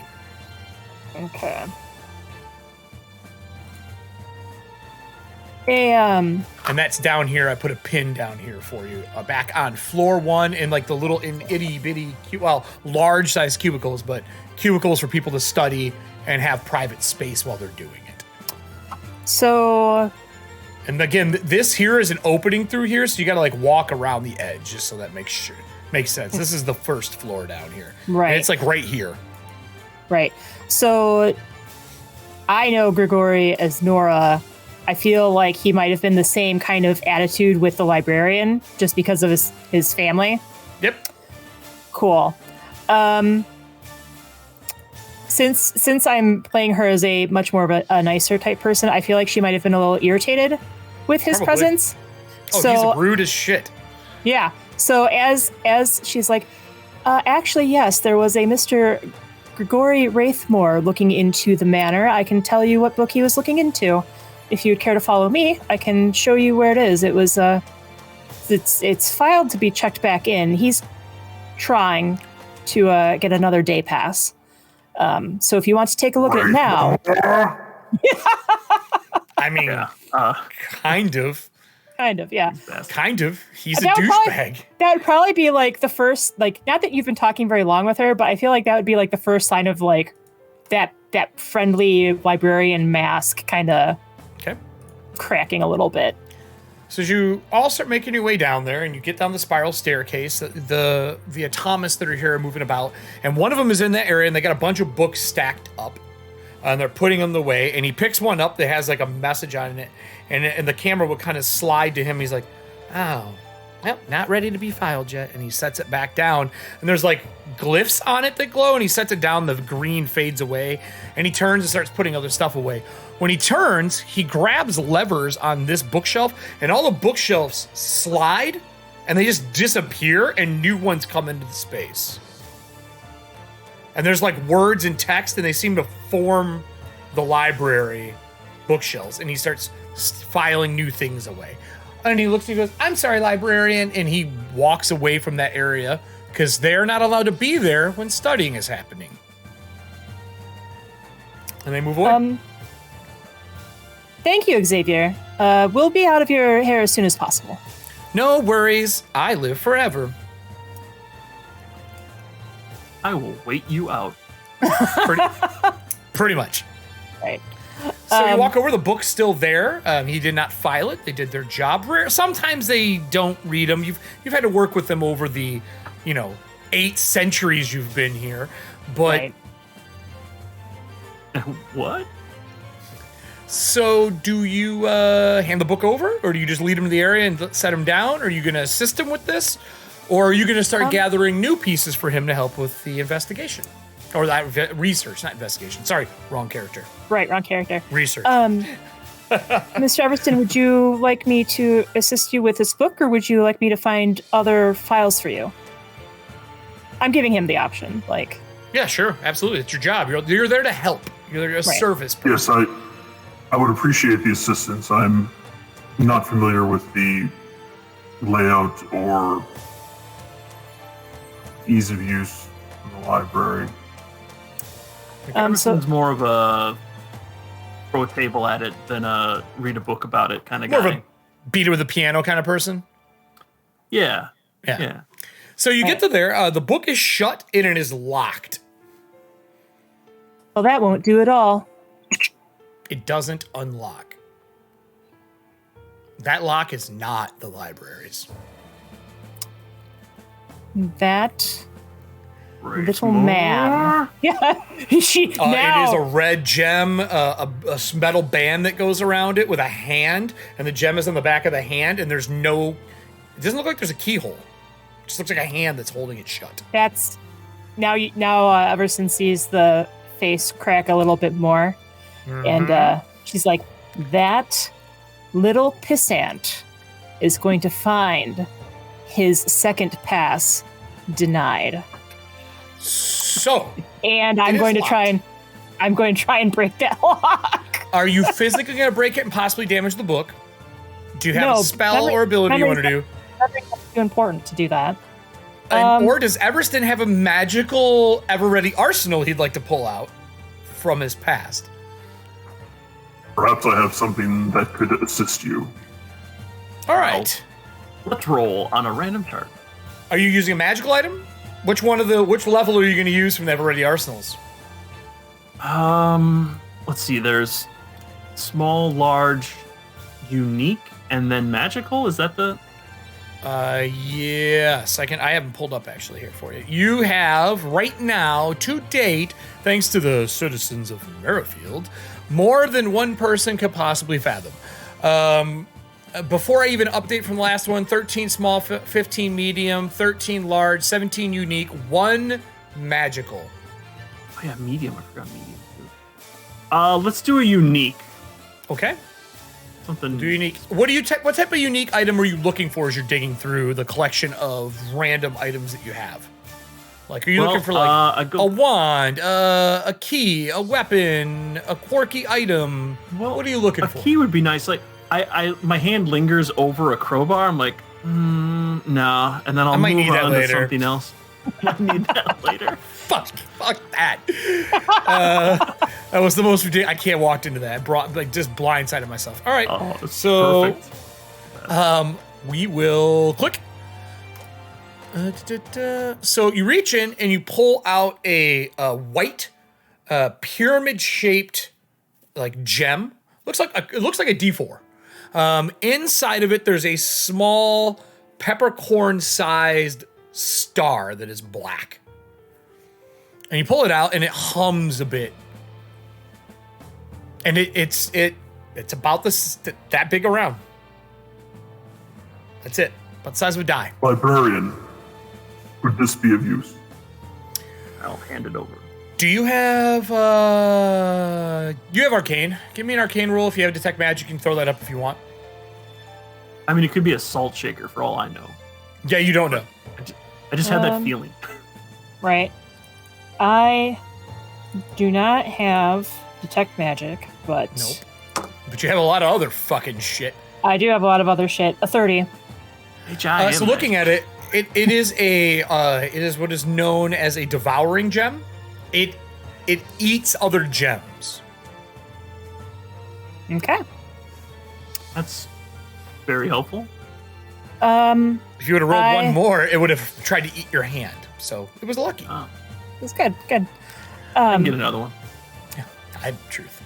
Okay. And that's down here. I put a pin down here for you. Back on floor 1 in like the little itty bitty, large size cubicles, but cubicles for people to study and have private space while they're doing it. So. And again, this here is an opening through here, so you got to like walk around the edge just so that makes sense. This is the first floor down here. Right. And it's like right here. Right. So I know Grigori as Nora. I feel like he might have been the same kind of attitude with the librarian just because of his family. Yep. Cool. Since I'm playing her as a much more of a nicer type person, I feel like she might have been a little irritated with his presence. Oh, so, he's rude as shit. Yeah. So as she's like, actually, yes, there was a Mr. Grigori Wraithmore looking into the manor. I can tell you what book he was looking into. If you'd care to follow me, I can show you where it is. It was it's filed to be checked back in. He's trying to get another day pass. So if you want to take a look at it now. I mean, kind of. Kind of, yeah. Kind of. He's a douchebag. That would probably be like the first, like, not that you've been talking very long with her, but I feel like that would be like the first sign of like that friendly librarian mask kind of cracking a little bit. So as you all start making your way down there and you get down the spiral staircase, the autonomous that are here are moving about, and one of them is in that area and they got a bunch of books stacked up and they're putting them away, and he picks one up that has like a message on it, and the camera will kind of slide to him. He's like, oh, well, not ready to be filed yet. And he sets it back down, and there's like glyphs on it that glow, and he sets it down, the green fades away, and he turns and starts putting other stuff away. When he turns, he grabs levers on this bookshelf, and all the bookshelves slide, and they just disappear, and new ones come into the space. And there's like words and text, and they seem to form the library bookshelves, and he starts filing new things away. And he looks and he goes, I'm sorry, librarian, and he walks away from that area because they're not allowed to be there when studying is happening. And they move away. Thank you, Xavier. We'll be out of your hair as soon as possible. No worries. I live forever. I will wait you out. Pretty much. Right. So you walk over, the book's still there. He did not file it. They did their job. Sometimes they don't read them. You've had to work with them over the, 8 centuries you've been here. But what? So do you hand the book over, or do you just lead him to the area and set him down? Are you going to assist him with this? Or are you going to start gathering new pieces for him to help with the investigation? Or that research, not investigation. Sorry, wrong character. Right, wrong character. Research. Mr. Everston, would you like me to assist you with this book, or would you like me to find other files for you? I'm giving him the option. Yeah, sure, absolutely. It's your job. You're there to help. You're a service person. Yes, I would appreciate the assistance. I'm not familiar with the layout or ease of use in the library. Emerson's more of a throw a table at it than a read a book about it kind of guy. More of a beat it with a piano kind of person? Yeah. So you get to there. The book is shut and it is locked. Well, that won't do it all. It doesn't unlock. That lock is not the library's. That little man. Yeah. It is a red gem, a metal band that goes around it with a hand, and the gem is on the back of the hand, and there's no It doesn't look like there's a keyhole. It just looks like a hand that's holding it shut. That's now. Everson sees the face crack a little bit more, and she's like, "That little pissant is going to find his second pass denied." So, and I'm going to try and break that lock. Are you physically going to break it and possibly damage the book? Do you have a spell or ability you want to do? That's too important to do that. Or does Everston have a magical ever-ready arsenal he'd like to pull out from his past? Perhaps I have something that could assist you. All right. Let's roll on a random chart. Are you using a magical item? Which level are you going to use from the ever-ready arsenals? Let's see. There's small, large, unique, and then magical. Is that the? Yes. I haven't pulled up actually here for you. You have right now, to date, thanks to the citizens of Merrifield, more than one person could possibly fathom. Before I even update from the last one, 13 small, 15 medium, 13 large, 17 unique, 1 magical. Oh yeah, medium. I forgot medium too. Let's do a unique. Okay. Something. Do unique. What type of unique item are you looking for as you're digging through the collection of random items that you have? Like, are you looking for like a wand, a key, a weapon, a quirky item? Well, what are you looking for? A key would be nice. Like, my hand lingers over a crowbar. I'm like, no, and then I'll move on to something else. I need that later. Fuck that. That was the most ridiculous. I can't walk into that. Just blindsided myself. All right. Oh, so perfect. We will click. So you reach in and you pull out a white pyramid-shaped like gem. It looks like a D4. Inside of it, there's a small peppercorn-sized star that is black. And you pull it out, and it hums a bit. And it's about that big around. That's it. About the size of a die. Librarian, would this be of use? I'll hand it over. Do you have you have arcane? Give me an arcane roll. If you have detect magic, you can throw that up if you want. I mean, it could be a salt shaker for all I know. Yeah, you don't know. I just had that feeling. Right. I do not have detect magic, but nope. But you have a lot of other fucking shit. I do have a lot of other shit. A 30. So looking at it, it is what is known as a devouring gem. It eats other gems. Okay. That's very helpful. If you would have rolled one more, it would have tried to eat your hand. So it was lucky. It's good. Good. I can get another one. Yeah, I have truth.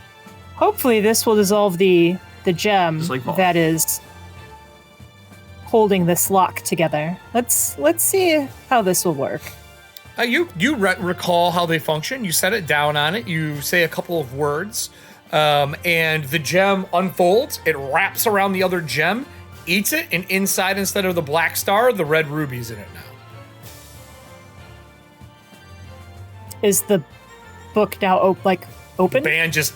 Hopefully, this will dissolve the gem that is holding this lock together. Let's see how this will work. You recall how they function. You set it down on it. You say a couple of words, and the gem unfolds. It wraps around the other gem, eats it, and inside, instead of the black star, the red ruby's in it now. Is the book now open? The band just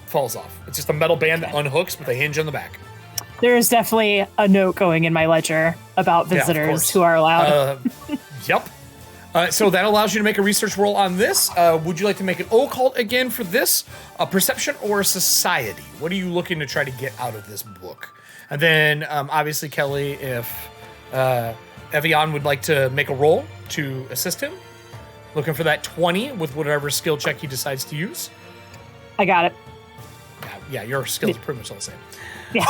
falls off. It's just a metal band that unhooks with a hinge on the back. There is definitely a note going in my ledger about visitors who are allowed. Yep. So that allows you to make a research roll on this. Would you like to make an occult again for this? A perception or a society? What are you looking to try to get out of this book? And then, obviously, Kelly, if Evian would like to make a roll to assist him, looking for that 20 with whatever skill check he decides to use. I got it. Yeah, your skills are pretty much all the same. Yeah.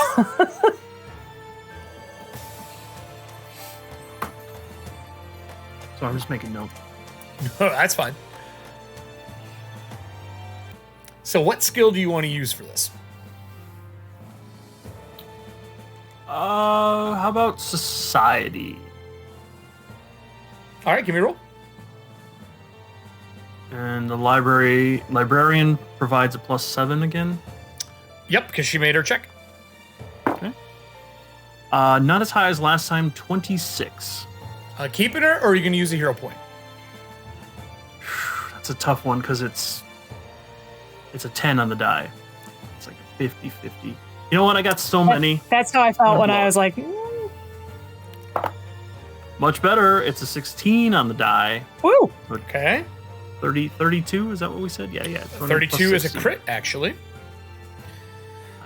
So I'm just making note. That's fine. So what skill do you want to use for this? How about society? All right, give me a roll. And the librarian provides a +7 again. Yep, because she made her check. Okay. Not as high as last time, 26. Keeping her, or are you going to use a hero point? That's a tough one because it's a 10 on the die. It's like a 50-50. You know what? I got so many. That's how I felt when I was like, Much better. It's a 16 on the die. woo. Okay. 32, is that what we said? Yeah. 32 is a crit, actually.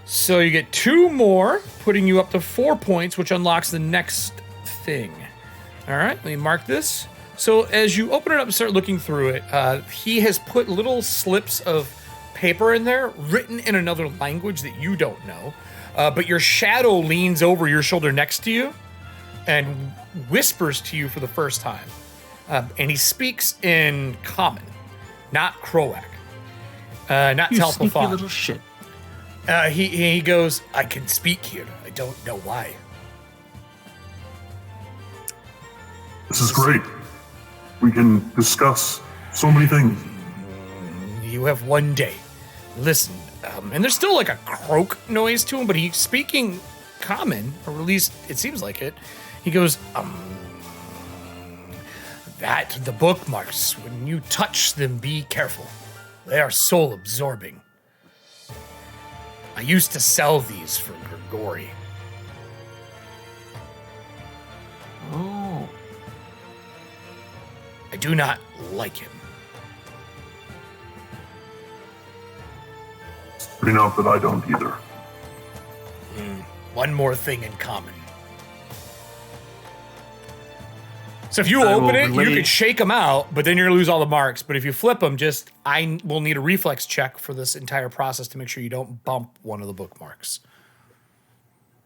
So you get 2 more, putting you up to 4 points, which unlocks the next thing. All right, let me mark this. So as you open it up and start looking through it, he has put little slips of paper in there, written in another language that you don't know. But your shadow leans over your shoulder next to you and whispers to you for the first time. And he speaks in Common, not Croak, not You sneaky Telpathon. little shit. He goes, I can speak here. I don't know why. This is great. We can discuss so many things. You have one day. Listen, and there's still like a croak noise to him, but he's speaking Common, or at least it seems like it. He goes, that the bookmarks, when you touch them, be careful. They are soul absorbing. I used to sell these for Grigori. Oh. I do not like him. Pretty enough that I don't either. One more thing in common. So if you I open will it, you relay- could shake them out, but then you're gonna lose all the marks. But if you flip them, I will need a reflex check for this entire process to make sure you don't bump one of the bookmarks.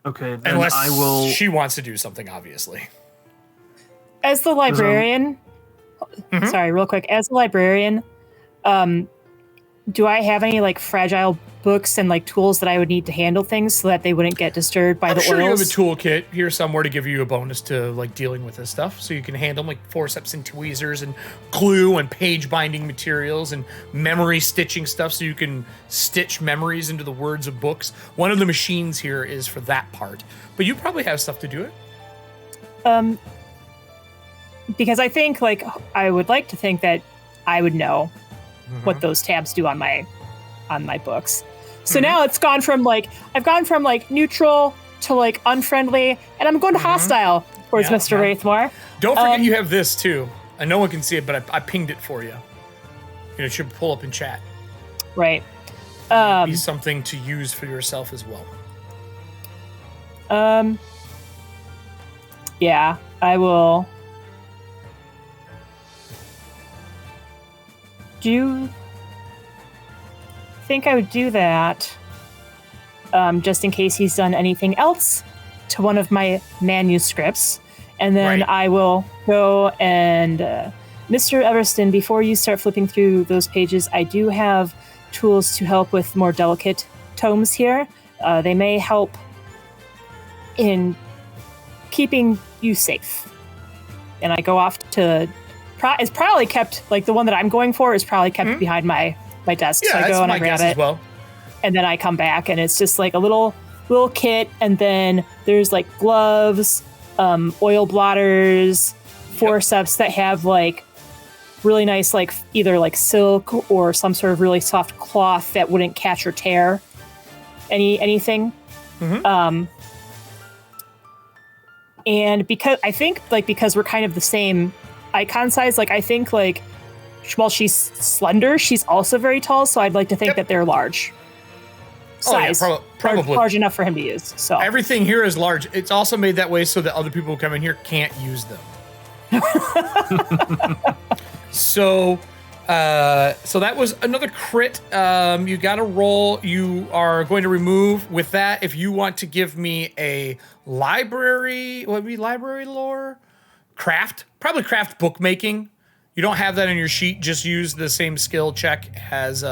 Okay, then Unless I will. she wants to do something, obviously. As the librarian, sorry, real quick. As the librarian, do I have any like fragile books and like tools that I would need to handle things so that they wouldn't get disturbed by I'm the sure you have a oils? toolkit here somewhere to give you a bonus to like dealing with this stuff, so you can handle like forceps and tweezers and glue and page binding materials and memory stitching stuff, so you can stitch memories into the words of books. One of the machines here is for that part, but you probably have stuff to do it. Because I think like I would like to think that I would know what those tabs do on my books. So now it's gone from like I've gone from like neutral to like unfriendly, and I'm going to hostile towards Yeah, Mr. yeah. Wraithmore. Don't forget you have this too. And no one can see it, but I pinged it for you. It should pull up in chat. Right. Be something to use for yourself as well. Yeah, I will. Do you think I would do that just in case he's done anything else to one of my manuscripts? And then Right. I will go and Mr. Everston, before you start flipping through those pages, I do have tools to help with more delicate tomes here. They may help in keeping you safe. And I go off to... It's probably kept, like the one that I'm going for is probably kept behind my desk. Yeah, So I that's go and my I grab guess it. as well. And then I come back and it's just like a little kit. And then there's like gloves, oil blotters, forceps that have like really nice, like either like silk or some sort of really soft cloth that wouldn't catch or tear anything. And because I think like because we're kind of the same icon size, like I think like while she's slender, she's also very tall. So I'd like to think that they're large. Oh, yeah, Size. probably. Large enough for him to use. So Everything here is large. It's also made that way so that other people who come in here can't use them. So that was another crit. You got a roll. You are going to remove with that. If you want to give me a library, what would be library lore? Craft, probably craft bookmaking. You don't have that in your sheet. Just use the same skill check as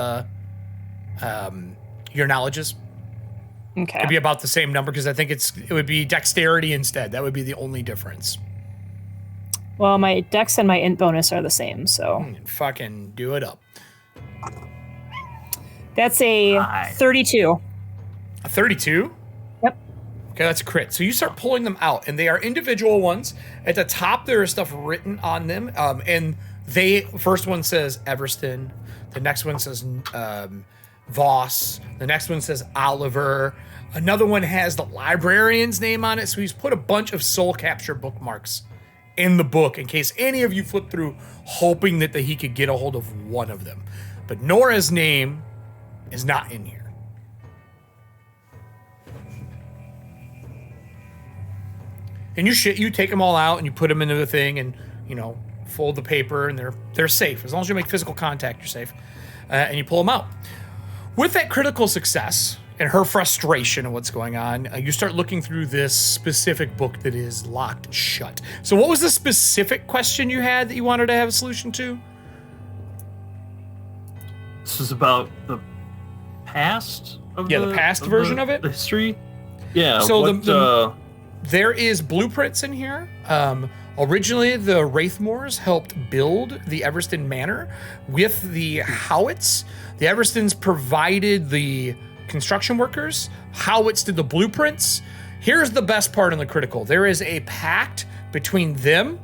your knowledges. okay. It'd be about the same number because I think it would be dexterity instead. That would be the only difference. Well, my dex and my int bonus are the same, so Fucking do it up. that's a Hi. 32. A 32? Yep. Okay, that's a crit. So you start pulling them out, and they are individual ones. At the top, there is stuff written on them, and first one says Everston, the next one says Voss, the next one says Oliver, another one has the Librarian's name on it, so he's put a bunch of soul capture bookmarks in the book in case any of you flip through hoping that he could get a hold of one of them. But Nora's name is not in here. And you take them all out and you put them into the thing and, fold the paper, and they're safe. As long as you make physical contact, you're safe. And you pull them out. With that critical success and her frustration of what's going on, you start looking through this specific book that is locked shut. So what was the specific question you had that you wanted to have a solution to? This is about the past of the past version of it? The history? Yeah. So there is blueprints in here. Originally, the Wraithmores helped build the Everston Manor with the Howitts. The Everstons provided the construction workers. Howitts did the blueprints. Here's the best part on the critical. There is a pact between them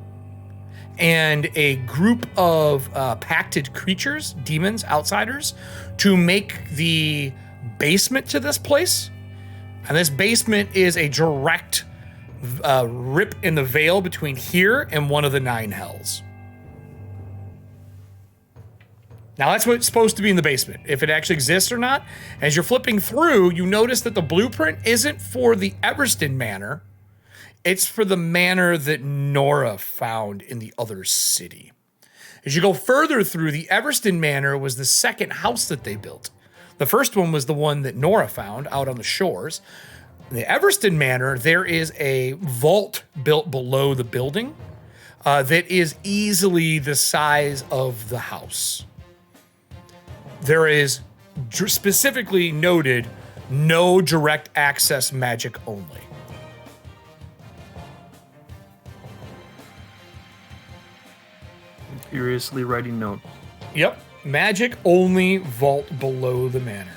and a group of pacted creatures, demons, outsiders, to make the basement to this place. And this basement is a direct rip in the veil between here and one of the 9 hells. Now that's what's supposed to be in the basement. If it actually exists or not, as you're flipping through, you notice that the blueprint isn't for the Everston Manor. It's for the manor that Nora found in the other city. As you go further through, the Everston Manor was the second house that they built. The first one was the one that Nora found out on the shores. In the Everston Manor, there is a vault built below the building that is easily the size of the house. There is specifically noted no direct access magic only. Furiously writing notes. Yep. Magic only vault below the manor.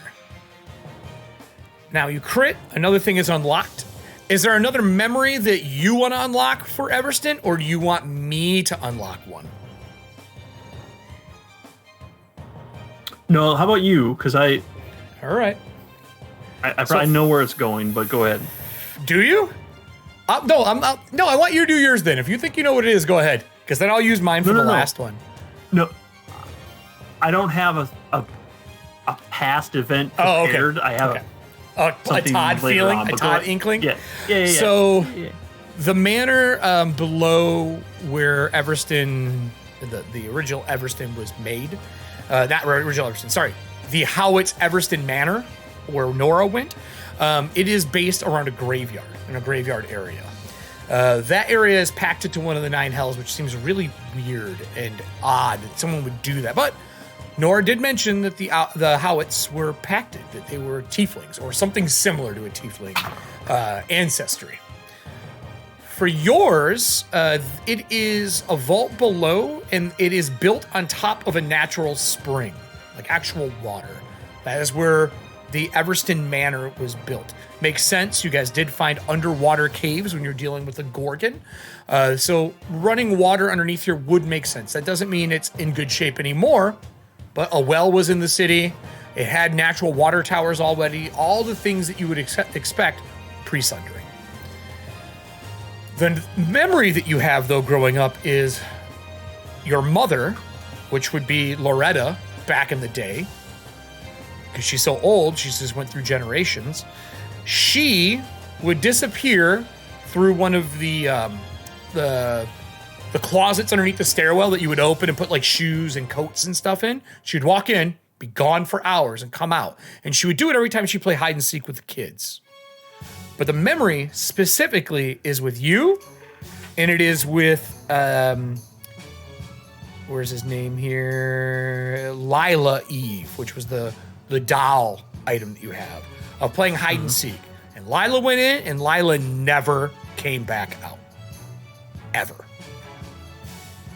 Now you crit, another thing is unlocked. Is there another memory that you want to unlock for Everston, or do you want me to unlock one? No, how about you? Because All right. I probably know where it's going, but go ahead. Do you? No, I want you to do yours then. If you think you know what it is, go ahead. Because then I'll use mine for the last one. No, I don't have a past event prepared. Okay. I have a Todd feeling, a Todd inkling. Yeah. So the manor below where Everston, the original Everston was made, not original Everston, sorry, the Howitts Everston Manor, where Nora went, it is based around a graveyard, in a graveyard area. That area is pacted to one of the 9 hells, which seems really weird and odd that someone would do that. But Nora did mention that the Howitts were pacted, that they were tieflings, or something similar to a tiefling ancestry. For yours, it is a vault below, and it is built on top of a natural spring, like actual water. That is where the Everston Manor was built. Makes sense. You guys did find underwater caves when you're dealing with a Gorgon. So running water underneath here would make sense. That doesn't mean it's in good shape anymore, but a well was in the city. It had natural water towers already. All the things that you would expect pre-sundering. The memory that you have, though, growing up is your mother, which would be Loretta back in the day, because she's so old, she just went through generations. She would disappear through one of the closets underneath the stairwell that you would open and put like shoes and coats and stuff in. She'd walk in, be gone for hours, and come out. And she would do it every time she played hide and seek with the kids. But the memory specifically is with you, and it is with where's his name here? Lila Eve, which was the doll item that you have of playing hide and seek. And Lila went in, and Lila never came back out. Ever.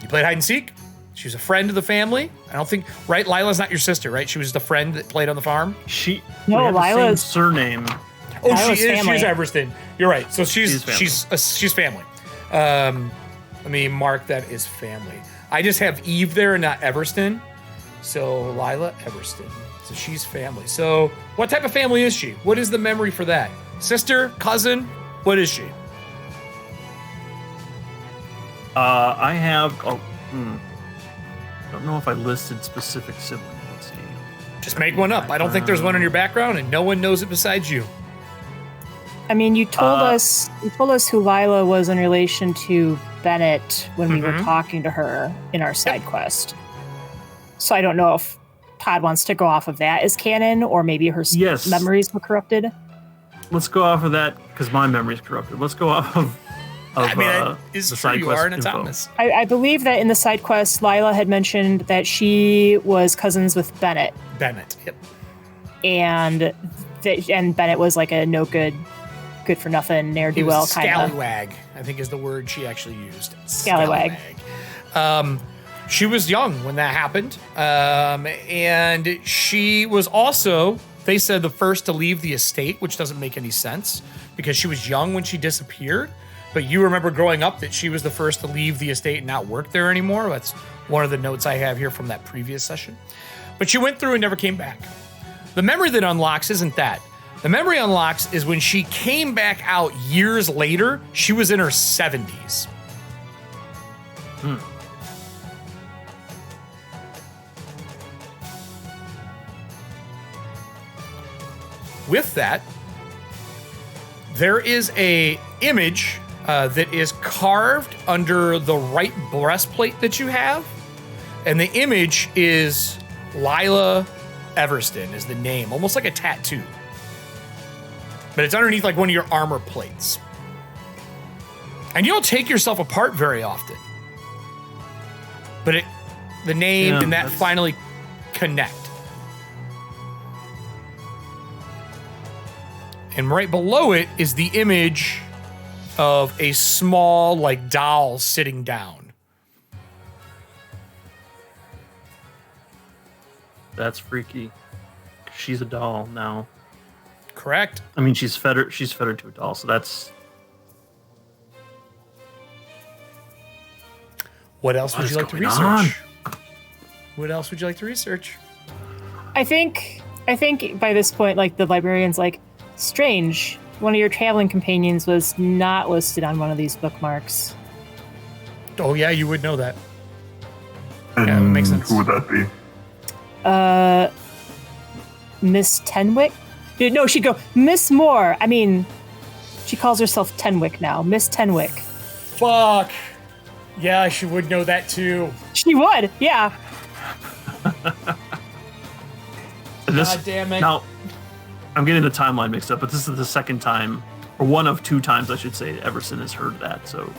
You played hide and seek? She was a friend of the family. I don't think, right? Lila's not your sister, right? She was the friend that played on the farm? We have the same surname. Oh, she is. She's Everston. You're right. So She's family. she's family. Let me mark that as family. I just have Eve there and not Everston. So Lila Everston. So she's family. So what type of family is she? What is the memory for that? Sister, cousin? What is she? I have. I don't know if I listed specific siblings. Let's see. Just make one up. I don't think there's one in your background, and no one knows it besides you. I mean, you told us who Lila was in relation to Bennett when we were talking to her in our side quest. So I don't know if Todd wants to go off of that as canon, or maybe her memories were corrupted. Let's go off of that because my memory is corrupted. Let's go off of that is the true. side You quest are an info. autonomous. I believe that in the side quest, Lila had mentioned that she was cousins with Bennett, Bennett. Yep. and Bennett was like a no good for nothing ne'er do well kind of scallywag, I think is the word she actually used. Scallywag. She was young when that happened, and she was also, they said, the first to leave the estate, which doesn't make any sense because she was young when she disappeared. But you remember growing up that she was the first to leave the estate and not work there anymore. That's one of the notes I have here from that previous session. But she went through and never came back. The memory that unlocks isn't that. The memory unlocks is when she came back out years later. She was in her 70s. With that, there is a image that is carved under the right breastplate that you have, and the image is Lila Everston is the name, almost like a tattoo. But it's underneath like one of your armor plates. And you don't take yourself apart very often. But the name and that finally connect. And right below it is the image of a small, like, doll sitting down. That's freaky. She's a doll now. Correct. I mean, she's fettered to a doll, so that's... What else would What you is like to going on? research? What else would you like to research? I think by this point, like, the librarian's like, strange. One of your traveling companions was not listed on one of these bookmarks. Oh, yeah, you would know that. And Yeah, that makes sense. who would that be? Miss Tenwick? No, she'd go, Miss Moore. I mean, she calls herself Tenwick now. Miss Tenwick. Fuck. Yeah, she would know that too. She would, yeah. This, God damn it. Now, I'm getting the timeline mixed up, but this is the second time, or one of two times, I should say, Everson has heard that. So,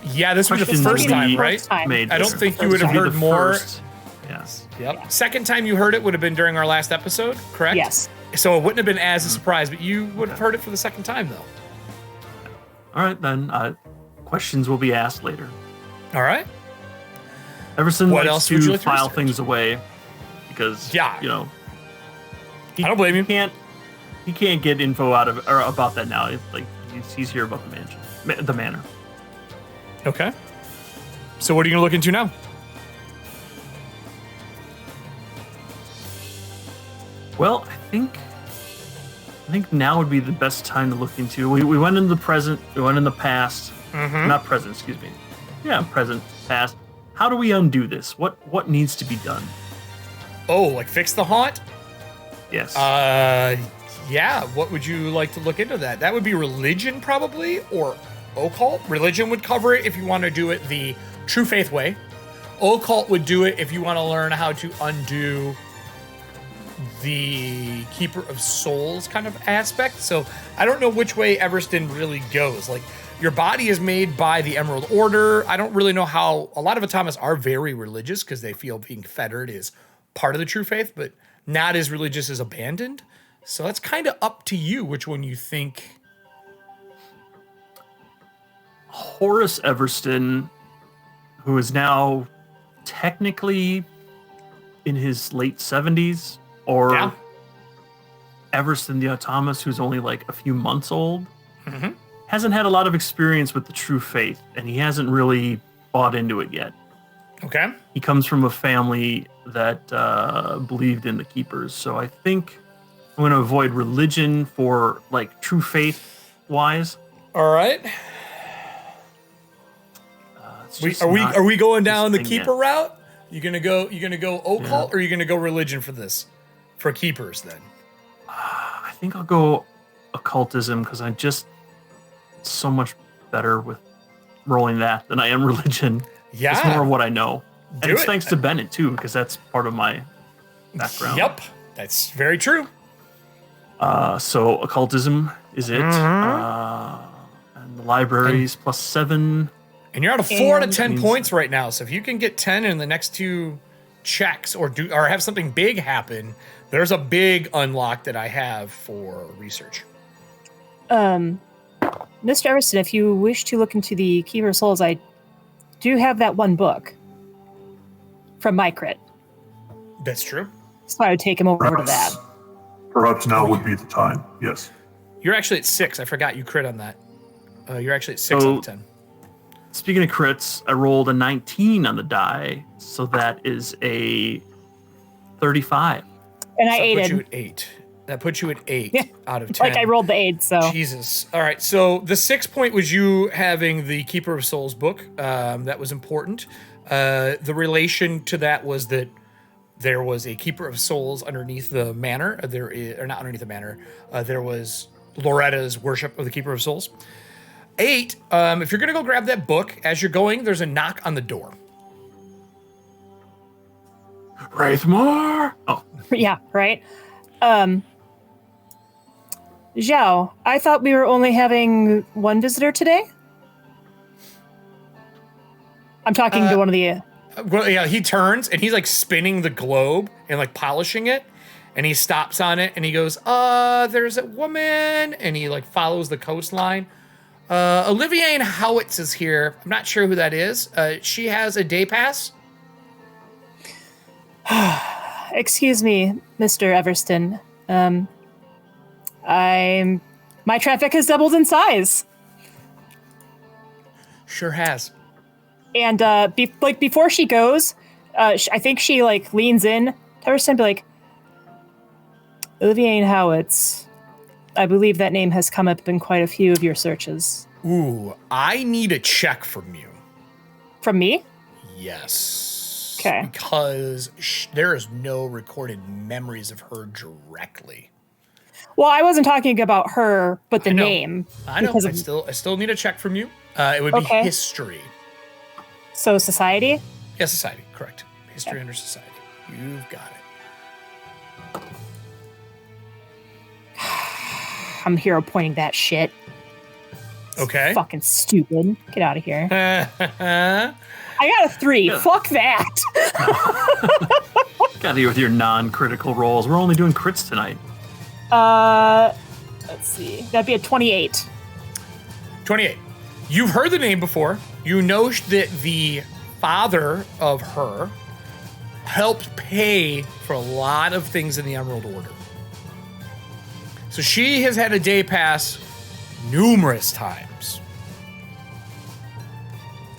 Yeah, this was the Questions first will time, be right? made I don't there. think you would This have will be heard the more. first. Yes. Yep. Second time you heard it would have been during our last episode, correct? Yes. So it wouldn't have been as a surprise, but you would have heard it for the second time, though. All right, then. Questions will be asked later. All right. Everson What likes else would you to like to file research? things away because, Yeah. you know, I don't blame you. He can't get info out of or about that now. It's like he's here about the mansion, the manor. Okay. So what are you going to look into now? Well, I think now would be the best time to look into. We went in the present. We went in the past. Not present. Excuse me. Yeah, present, past. How do we undo this? What needs to be done? Oh, like fix the haunt? Yes. Yeah. What would you like to look into that? That would be religion, probably, or occult. Religion would cover it if you want to do it the true faith way. Occult would do it if you want to learn how to undo the Keeper of Souls kind of aspect. So I don't know which way Everston really goes. Like, your body is made by the Emerald Order. I don't really know how. A lot of autonomous are very religious because they feel being fettered is part of the true faith, but not as religious as abandoned. So that's kind of up to you which one you think. Horace Everston, who is now technically in his late 70s, or Yeah. Everston the Autonomous, who's only like a few months old. hasn't had a lot of experience with the true faith, and he hasn't really bought into it yet. Okay. He comes from a family that believed in the keepers, so I think I'm going to avoid religion for like true faith wise. All right. Are we going down the keeper route? You gonna go occult, or are you gonna go religion for this? For keepers, then. I think I'll go occultism because I'm just so much better with rolling that than I am religion. Yeah. It's more of what I know. And it's it. thanks to Bennett too, because that's part of my background. Yep. That's very true. So occultism is it. And the libraries +7. And you're at a 4 out of And- 10 points right now. So if you can get 10 in the next 2 checks, or have something big happen, there's a big unlock that I have for research. Mr. Everston, if you wish to look into the Keeper of Souls, I do have that one book from my crit. That's true. So I would take him over to that. Perhaps now would be the time. Yes. You're actually at 6. I forgot you crit on that. You're actually at 6 So- out of 10. Speaking of crits, I rolled a 19 on the die, so that is a 35. And I So that puts you aided. at 8. That puts you at 8 Yeah. out of 10. Like I rolled the aid, so. Jesus. All right. So the 6 point was you having the Keeper of Souls book. That was important. The relation to that was that there was a Keeper of Souls underneath the manor. Or not underneath the manor. There was Loretta's worship of the Keeper of Souls. 8. If you're gonna go grab that book, as you're going, there's a knock on the door. Wraithmore! Oh, Yeah, right. Zhao, I thought we were only having one visitor today. I'm talking to one of the. Well, yeah, he turns and he's like spinning the globe and like polishing it, and he stops on it and he goes, there's a woman, and he like follows the coastline. Olivier Howitz is here. I'm not sure who that is. She has a day pass. Excuse me, Mr. Everston. My traffic has doubled in size. Sure has. And before she goes, I think she like leans in to Everston and be like, Olivier Howitz. I believe that name has come up in quite a few of your searches. Ooh, I need a check from you. From me? Yes. Okay. Because there is no recorded memories of her directly. Well, I wasn't talking about her, but the I know. name. I know. because I still need a check from you. It would be Okay. history. So society? Yeah, society. Correct. History under society. You've got it. I'm hero pointing that shit. Okay. Fucking stupid. Get out of here. That's I got a 3. Fuck that. got here with your non-critical rolls. We're only doing crits tonight. Let's see. That'd be a 28. 28. You've heard the name before. You know that the father of her helped pay for a lot of things in the Emerald Order. So she has had a day pass numerous times,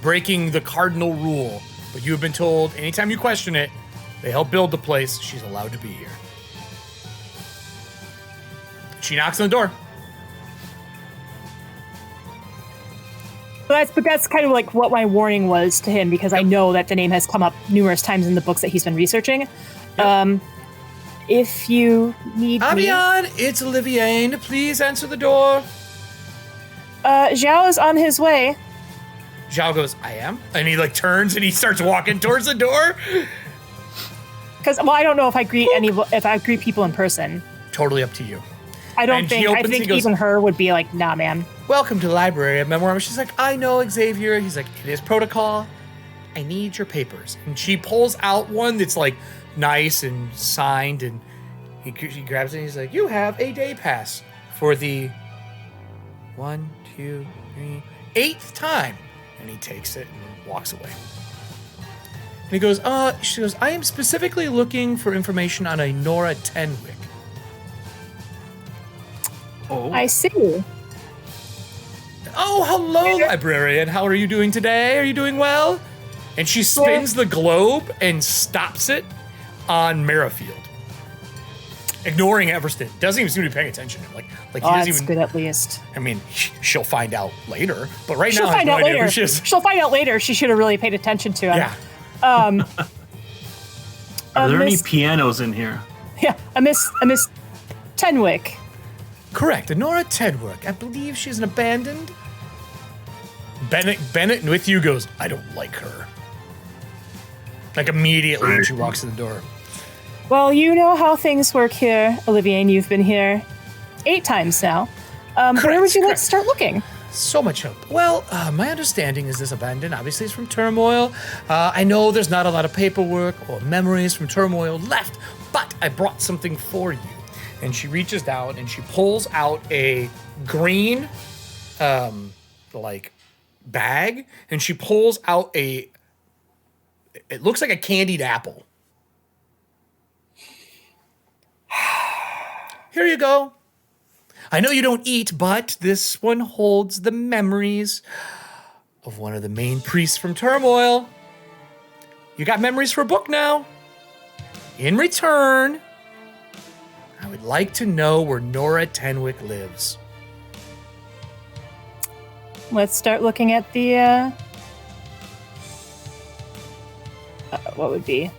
breaking the cardinal rule. But you have been told anytime you question it, they help build the place, she's allowed to be here. She knocks on the door. But that's kind of like what my warning was to him, because I know that the name has come up numerous times in the books that he's been researching. If you need me, Avian, it's Olivier. Please answer the door. Zhao is on his way. Zhao goes, I am? And he like turns and he starts walking towards the door. Because I don't know if I greet people in person. Totally up to you. I don't And she think. I opens, think he goes- even her would be like, nah, man. Welcome to the library of Memoriam. She's like, I know, Xavier. He's like, it is protocol. I need your papers. And she pulls out one that's like nice and signed, and he grabs it and he's like, you have a day pass for the 1, 2, 3, 8th time. And he takes it and walks away. And he goes, she goes, I am specifically looking for information on a Nora Tenwick. Oh, I see. Oh, hello, librarian. How are you doing today? Are you doing well? And she spins the globe and stops it on Merrifield, ignoring Everston. Doesn't even seem to be paying attention. Like he doesn't that's even. good at least. I mean, she'll find out later. But right She'll now, I have find no out idea later. who she is. She'll find out later. She should have really paid attention to him. Yeah. Are there any Miss- pianos in here? Yeah, a Miss Tenwick. Correct. Nora Tedwork. I believe she's an abandoned. Bennett with you goes, I don't like her. Like immediately when she walks in the door. Well, you know how things work here, Olivier, and you've been here 8 times now. Where would you like correct. to start looking? So much hope. Well, my understanding is this abandoned obviously is from Turmoil. I know there's not a lot of paperwork or memories from Turmoil left, but I brought something for you. And she reaches down and she pulls out a green, like, bag, and she pulls out it looks like a candied apple. Here you go. I know you don't eat, but this one holds the memories of one of the main priests from Turmoil. You got memories for a book now. In return, I would like to know where Nora Tenwick lives. Let's start looking at the, what would be?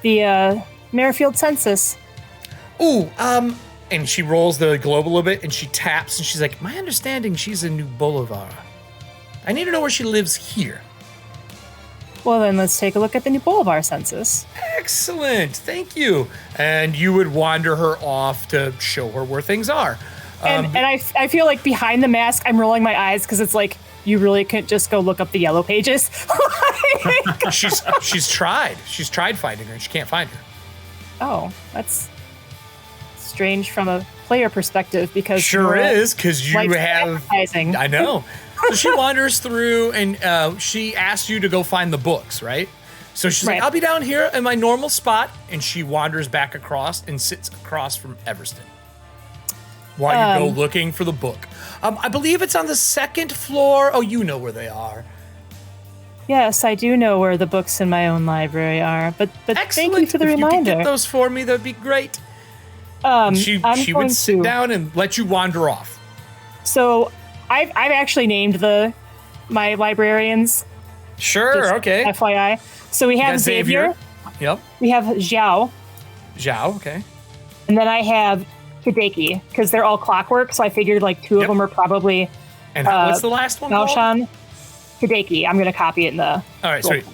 The, Merrifield census. Ooh, and she rolls the globe a little bit and she taps and she's like, my understanding she's in New Bolivar. I need to know where she lives here. Well, then let's take a look at the New Bolivar census. Excellent, thank you. And you would wander her off to show her where things are. And I feel like behind the mask, I'm rolling my eyes because it's like, you really couldn't just go look up the yellow pages. She's tried. She's tried finding her and she can't find her. Oh, that's strange from a player perspective because Sure Nora is, because you likes have. advertising. I know. So she wanders through and she asks you to go find the books, right? So she's like, Right. I'll be down here in my normal spot. And she wanders back across and sits across from Everston while you go looking for the book. I believe it's on the 2nd floor. Oh, you know where they are. Yes, I do know where the books in my own library are, but Excellent. thank you for the if reminder. you could get those for me, that'd be great. She I'm would going sit to- down and let you wander off. So I've actually named my librarians. Sure, just okay. FYI. So we You have got Xavier. Yep. We have Zhao, Zhao, okay. and then I have Hideki because they're all clockwork. So I figured like 2 of Yep. them are probably And what's the last one called? Maoshan. Hideki. I'm gonna copy it in the. All right, sweet.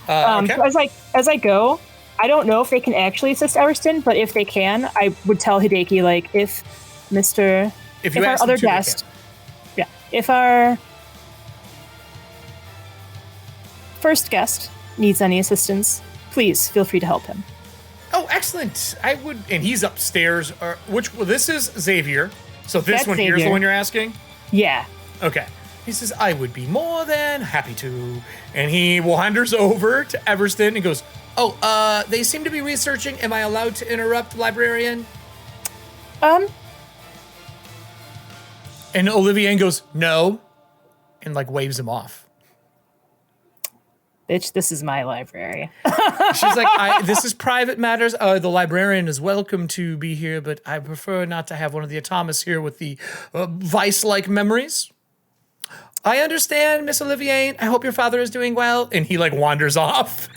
So Okay. as I go, I don't know if they can actually assist Everston, but if they can, I would tell Hideki like if If you our ask other them to, they guest, if our first guest needs any assistance, please feel free to help him. Oh, excellent. I would, and he's upstairs. This is Xavier. So this That's one here's the Xavier. one you're asking? Yeah. Okay. He says, I would be more than happy to. And he wanders over to Everston and goes, they seem to be researching. Am I allowed to interrupt, librarian? And Olivier goes, no. And like waves him off. Bitch, this is my library. She's like, this is private matters. The librarian is welcome to be here, but I prefer not to have one of the atomists here with the vice-like memories. I understand, Miss Olivier. I hope your father is doing well. And he like wanders off.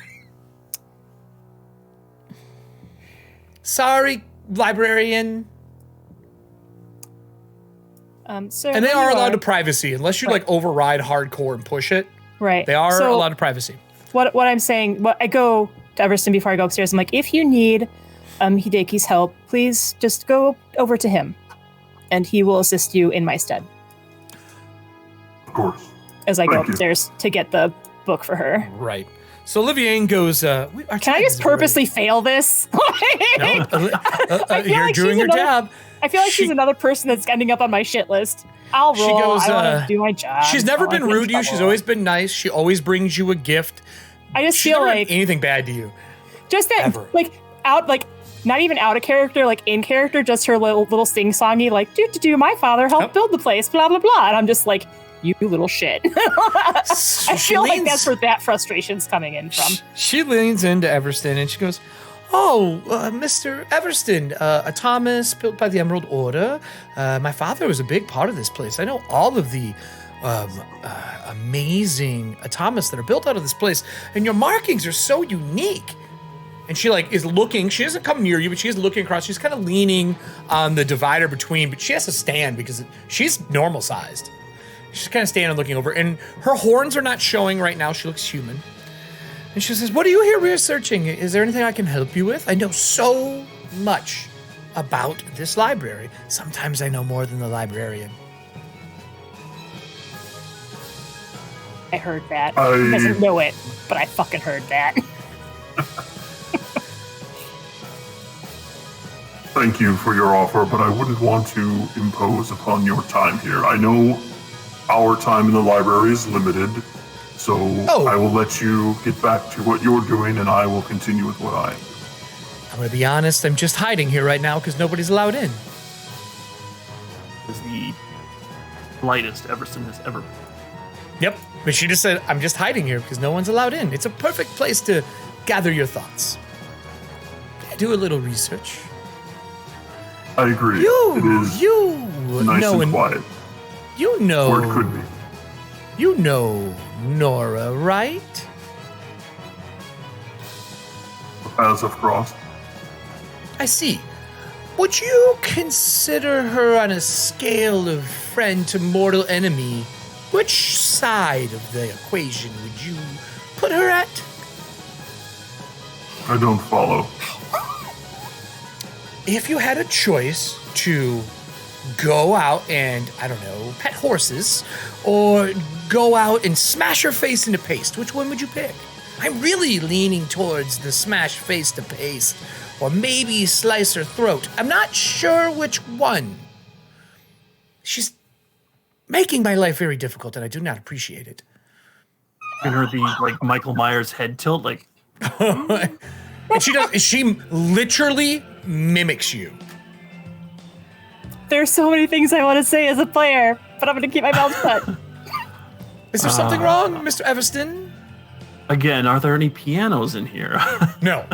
Sorry, librarian. Sir, And they where are you allowed to privacy unless you Right. like override hardcore and push it. Right. They are So allowed to privacy. What I'm saying, I go to Everston before I go upstairs. I'm like, if you need Hideki's help, please just go over to him, and he will assist you in my stead. Of course. As I go Thank you. upstairs to get the book for her. Right. So Olivier goes, Can I just purposely fail this? No, feel you're like doing she's your another- job. I feel like she's another person that's ending up on my shit list. I'll roll. She goes, I want to do my job. She's never I don't been wanna get in rude to you. She's trouble. always been nice. She always brings you a gift. I just She's feel never done like anything bad to you. just that, ever. like not even out of character, like in character, just her little sing-songy, like, do, my father helped build the place, blah, blah, blah. And I'm just like, you little shit. I feel like that's where that frustration's coming in from. She leans into Everston and she goes, "Oh, Mr. Everston, a Thomas built by the Emerald Order. My father was a big part of this place. I know all of the amazing atomas that are built out of this place, and your markings are so unique." And she is looking. She doesn't come near you, but she is looking across. She's kind of leaning on the divider between, but she has to stand because she's normal sized. She's kind of standing looking over, and her horns are not showing right now. She looks human. And she says, "What are you here researching? Is there anything I can help you with? I know so much about this library. Sometimes I know more than the librarian." I heard that. He doesn't know it, but I fucking heard that. Thank you for your offer, but I wouldn't want to impose upon your time here. I know our time in the library is limited, so I will let you get back to what you're doing, and I will continue with what I am. I'm going to be honest, I'm just hiding here right now because nobody's allowed in. Is the lightest Everston has ever been. Yep, but she just said, "I'm just hiding here because no one's allowed in. It's a perfect place to gather your thoughts. Do a little research." I agree. It is nice and quiet. You know. Or it could be. You know Nora, right? The paths have crossed. I see. Would you consider her on a scale of friend to mortal enemy? Which side of the equation would you put her at? I don't follow. If you had a choice to go out and, I don't know, pet horses, or go out and smash her face into paste, which one would you pick? I'm really leaning towards the smash face to paste, or maybe slice her throat. I'm not sure which one. She's making my life very difficult, and I do not appreciate it. And her the Michael Myers head tilt, And she literally mimics you. There's so many things I want to say as a player, but I'm going to keep my mouth shut. Is there something wrong, Mr. Everston? Again, are there any pianos in here? No.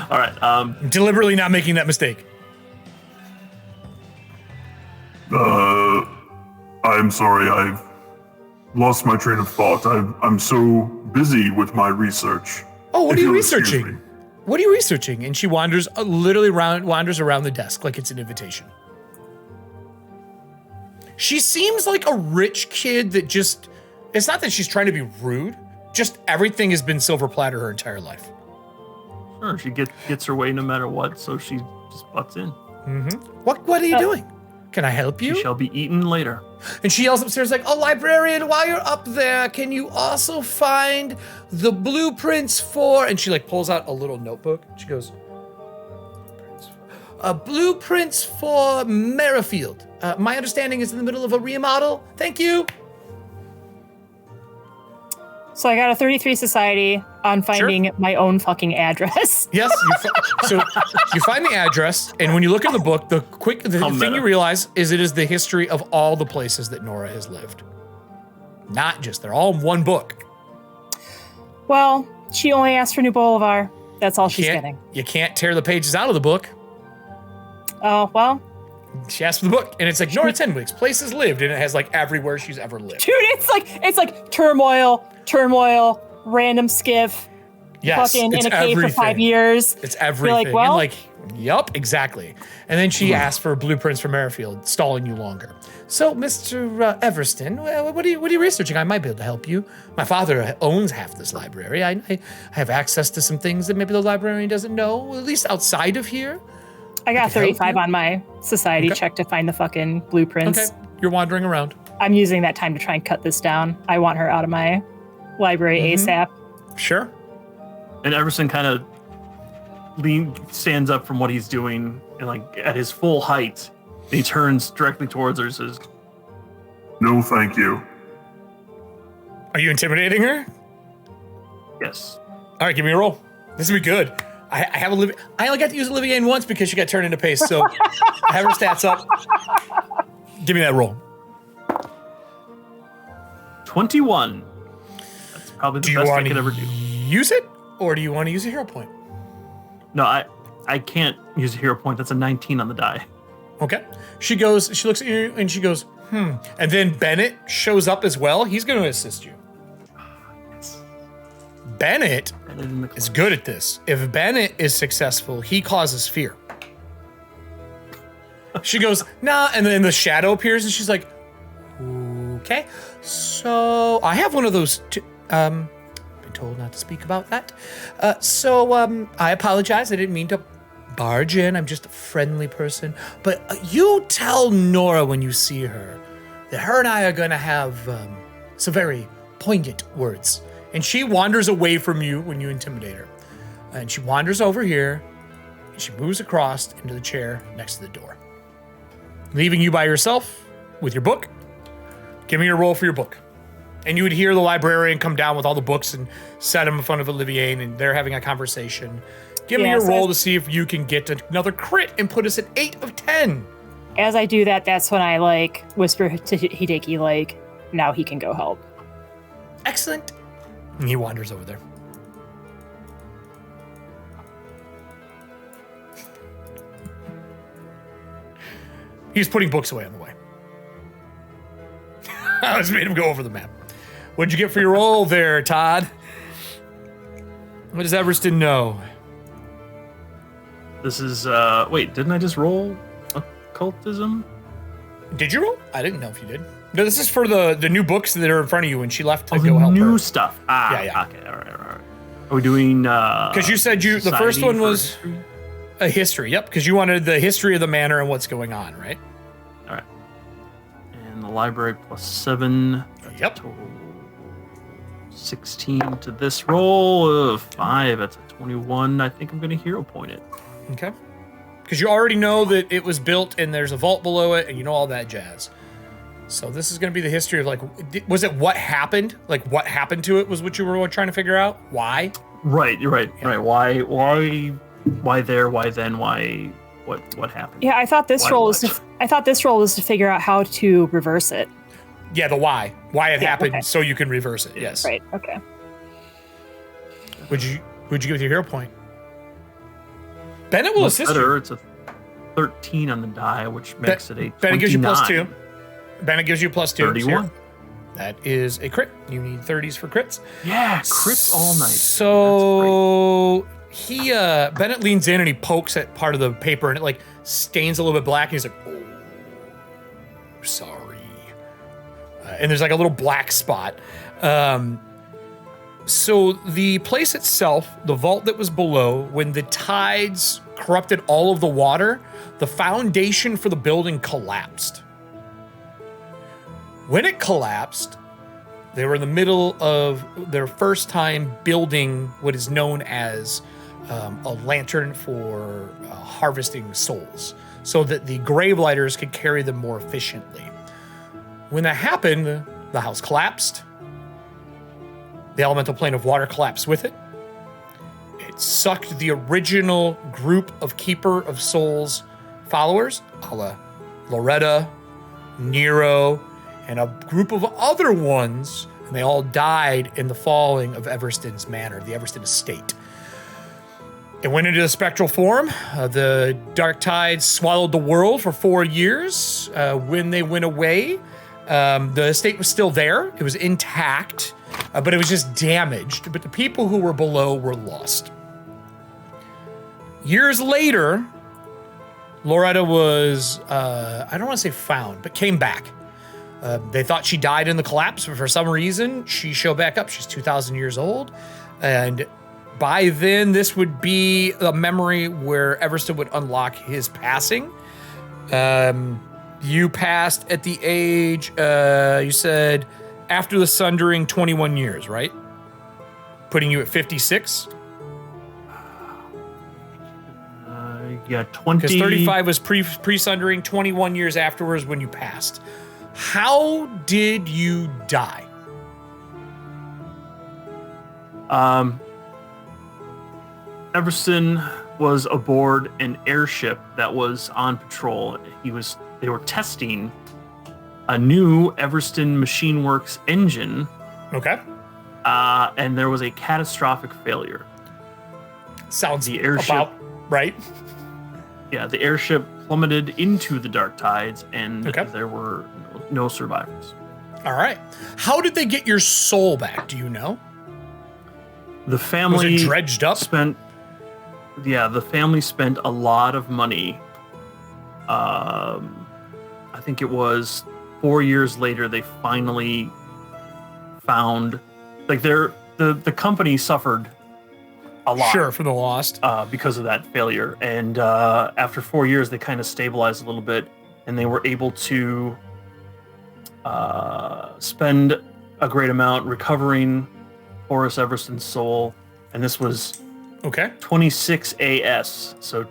All right. I'm deliberately not making that mistake. I'm sorry, I've lost my train of thought. I'm so busy with my research. Oh, what If are you you'll excuse researching? me. What are you researching? And she wanders around the desk like it's an invitation. She seems like a rich kid that just, it's not that she's trying to be rude, just everything has been silver platter her entire life. Sure, she gets her way no matter what, so she just butts in. Mm-hmm. What are you doing? Can I help you? She shall be eaten later. And she yells upstairs like, "Oh, librarian, while you're up there, can you also find the blueprints for..." And she pulls out a little notebook. She goes, "Blueprints for Merrifield. My understanding is in the middle of a remodel. Thank you." So I got a 33 society on finding my own fucking address. Yes. So you find the address, and when you look in the book, the thing you realize is it is the history of all the places that Nora has lived. Not just, they're all in one book. Well, she only asked for New Bolivar. That's all she's getting. You can't tear the pages out of the book. Oh, well. She asked for the book, and it's like Nora Tenwick's places lived, and it has everywhere she's ever lived. Dude, it's like turmoil, random skiff. Yes, fucking it's in a cave everything. for 5 years. It's everything. You're like, well, and yup, exactly. And then she asked for blueprints for Merrifield, stalling you longer. So, Mr. Everston, what are you researching? I might be able to help you. My father owns half this library. I have access to some things that maybe the librarian doesn't know, at least outside of here. I got 35 on my society check to find the fucking blueprints. Okay, you're wandering around. I'm using that time to try and cut this down. I want her out of my library ASAP. Sure. And Everson kind of stands up from what he's doing and at his full height. And he turns directly towards her and says, No, thank you. Are you intimidating her? "Yes." All right, give me a roll. This will be good. I have Olivia. I only got to use Olivia once because she got turned into paste. So I have her stats up. Give me that roll. 21. That's probably the best I could ever do. Use it, or do you want to use a hero point? No, I can't use a hero point. That's a 19 on the die. Okay. She looks at you and she goes, And then Bennett shows up as well. He's going to assist you. Bennett is good at this. If Bennett is successful, he causes fear. She goes, nah, and then the shadow appears and she's like, okay. So I have one of those been told not to speak about that. I apologize. I didn't mean to barge in. I'm just a friendly person. But you tell Nora when you see her that her and I are going to have some very poignant words. And she wanders away from you when you intimidate her. And she wanders over here, and she moves across into the chair next to the door. Leaving you by yourself with your book. Give me a roll for your book. And you would hear the librarian come down with all the books and set them in front of Olivier, and they're having a conversation. Give me a roll to see if you can get another crit and put us at 8 of 10. As I do that, that's when I whisper to Hideki, now he can go help. Excellent. And he wanders over there. He's putting books away on the way. I just made him go over the map. What'd you get for your roll there, Todd? What does Everston know? This is, wait, didn't I just roll occultism? Did you roll? I didn't know if you did. No, this is for the new books that are in front of you when she left to go help her. New stuff. Yeah. Okay, all right. Are we doing, because you said the first one was history? A history, yep, because you wanted the history of the manor and what's going on, right? All right. And the library plus 7. Yep. Total 16 to this roll of 5. That's a 21. I think I'm going to hero point it. Okay. Because you already know that it was built and there's a vault below it and you know all that jazz. So this is going to be the history of was it what happened? What happened to it was what you were trying to figure out? Why? Right, you're right. Yeah. Right. Why there? Why then? Why what happened? Yeah, I thought this role was to figure out how to reverse it. Yeah, the why. Why it happened so you can reverse it. Yes. Right. Okay. Who'd you give with your hero point? Bennett will assist you. It's a 13 on the die, which makes it a 29. Bennett gives you +2. Bennett gives you +2. 31. So that is a crit. You need 30s for crits. Yeah, crits all night. So Bennett leans in and he pokes at part of the paper and it stains a little bit black and he's like, oh, sorry. And there's a little black spot. So the place itself, the vault that was below, when the tides corrupted all of the water, the foundation for the building collapsed. When it collapsed, they were in the middle of their first time building what is known as a lantern for harvesting souls, so that the gravelighters could carry them more efficiently. When that happened, the house collapsed. The elemental plane of water collapsed with it. It sucked the original group of Keeper of Souls followers, a la Loretta, Nero, and a group of other ones, and they all died in the falling of Everston's manor, the Everston estate. It went into the spectral form. The dark tides swallowed the world for 4 years. When they went away, the estate was still there. It was intact, but it was just damaged. But the people who were below were lost. Years later, Loretta was, I don't want to say found, but came back. They thought she died in the collapse, but for some reason, she showed back up. She's 2,000 years old. And by then, this would be a memory where Everston would unlock his passing. You passed at the age, you said, after the Sundering, 21 years, right? Putting you at 56? Yeah, 20. Because 35 was pre-Sundering, 21 years afterwards when you passed. How did you die? Everston was aboard an airship that was on patrol. They were testing a new Everston Machine Works engine. Okay. And there was a catastrophic failure. Sounds the airship, about right. Yeah, the airship plummeted into the dark tides, and there were no survivors. All right. How did they get your soul back? Do you know? The family was it dredged up? The family spent a lot of money. I think it was 4 years later they finally found, like, the company suffered a lot. Sure, for the lost. Because of that failure. And after 4 years, they kind of stabilized a little bit, and they were able to spend a great amount recovering Horace Everston's soul. And this was 26 AS, so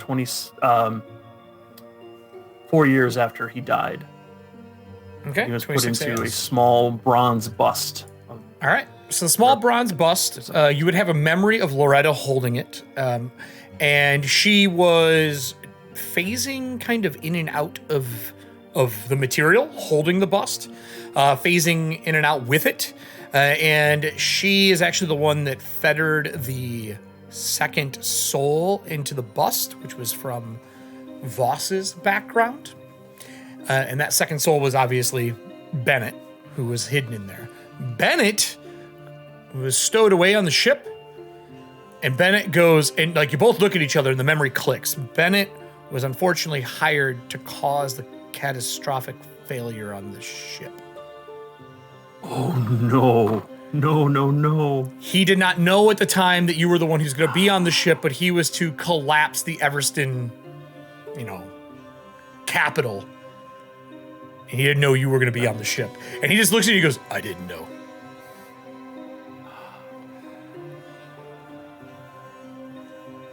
4 years after he died. Okay, he was put into a small bronze bust. All right. So the small bronze bust, you would have a memory of Loretta holding it. And she was phasing kind of in and out of the material, holding the bust, phasing in and out with it. And she is actually the one that fettered the second soul into the bust, which was from Voss's background. And that second soul was obviously Bennett, who was hidden in there. Bennett was stowed away on the ship, and Bennett goes, and like you both look at each other and the memory clicks. Bennett was unfortunately hired to cause the catastrophic failure on the ship. Oh no. He did not know at the time that you were the one who's going to be on the ship, but he was to collapse the Everston, capital. And he didn't know you were going to be on the ship. And he just looks at you and goes, I didn't know.